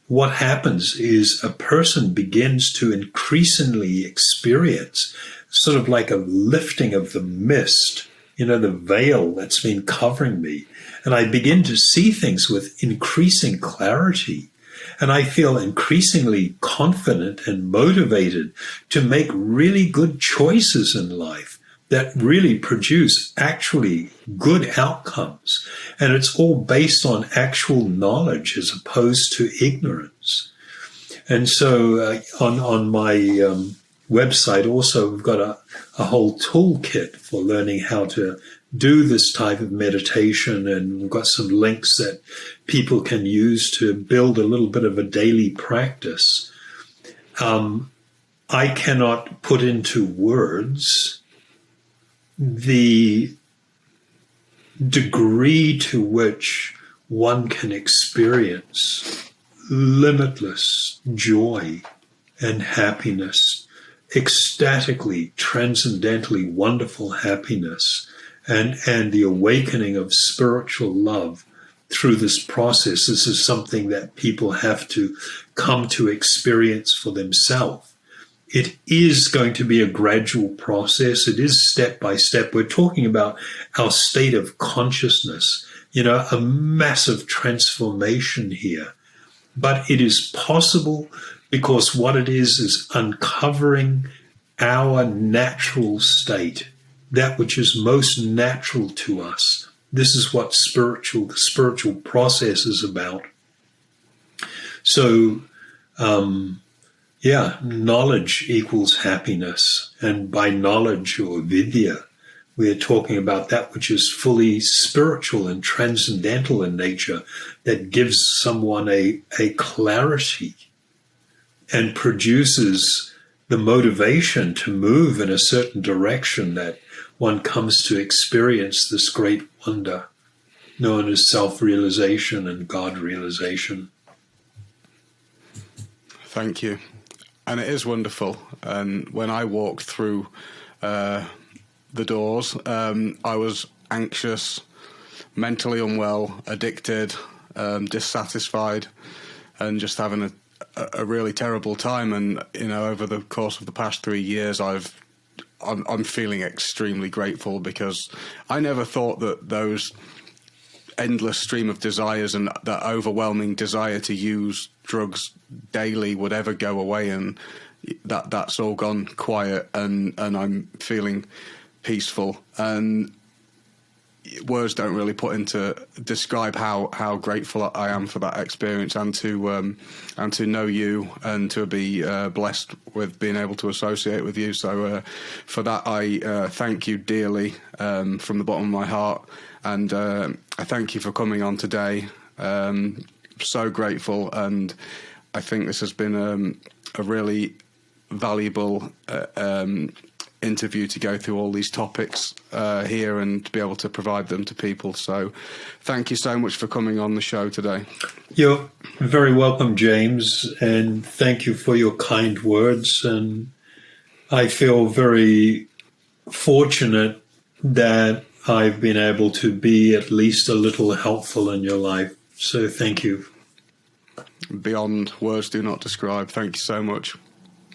what happens is a person begins to increasingly experience sort of like a lifting of the mist, the veil that's been covering me. And I begin to see things with increasing clarity. And I feel increasingly confident and motivated to make really good choices in life that really produce actually good outcomes. And it's all based on actual knowledge as opposed to ignorance. And so on my website also, we've got a whole toolkit for learning how to do this type of meditation. And we've got some links that people can use to build a little bit of a daily practice. I cannot put into words the degree to which one can experience limitless joy and happiness, ecstatically, transcendently wonderful happiness, and the awakening of spiritual love through this process. This is something that people have to come to experience for themselves. It is going to be a gradual process. It is step by step. We're talking about our state of consciousness, a massive transformation here. But it is possible because what it is uncovering our natural state, that which is most natural to us. This is what the spiritual process is about. So, knowledge equals happiness. And by knowledge or vidya, we are talking about that which is fully spiritual and transcendental in nature that gives someone a clarity and produces the motivation to move in a certain direction that one comes to experience this great wonder known as self-realization and God realization. Thank you. And it is wonderful. And when I walked through the doors, I was anxious, mentally unwell, addicted, dissatisfied, and just having a really terrible time. And, over the course of the past 3 years, I'm feeling extremely grateful because I never thought that those endless stream of desires and that overwhelming desire to use drugs daily would ever go away, and that's all gone quiet, and I'm feeling peaceful. And words don't really put into describe how grateful I am for that experience, and to know you and to be blessed with being able to associate with you. So for that, I thank you dearly from the bottom of my heart, and I thank you for coming on today. So grateful, and I think this has been a really valuable interview to go through all these topics here and to be able to provide them to people. So thank you so much for coming on the show today. You're very welcome, James, and thank you for your kind words. And I feel very fortunate that I've been able to be at least a little helpful in your life. So thank you. Beyond words do not describe. Thank you so much.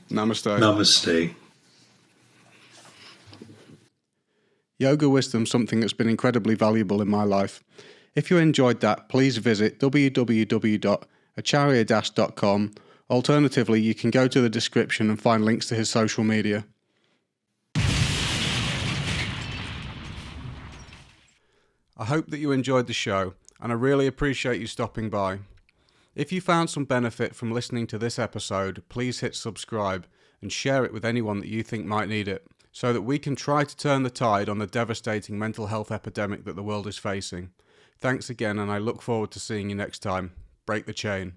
Namaste. Namaste. Yoga wisdom, something that's been incredibly valuable in my life. If you enjoyed that, please visit www.acharya-.com. Alternatively, you can go to the description and find links to his social media. I hope that you enjoyed the show, and I really appreciate you stopping by. If you found some benefit from listening to this episode, please hit subscribe and share it with anyone that you think might need it, so that we can try to turn the tide on the devastating mental health epidemic that the world is facing. Thanks again, and I look forward to seeing you next time. Break the chain.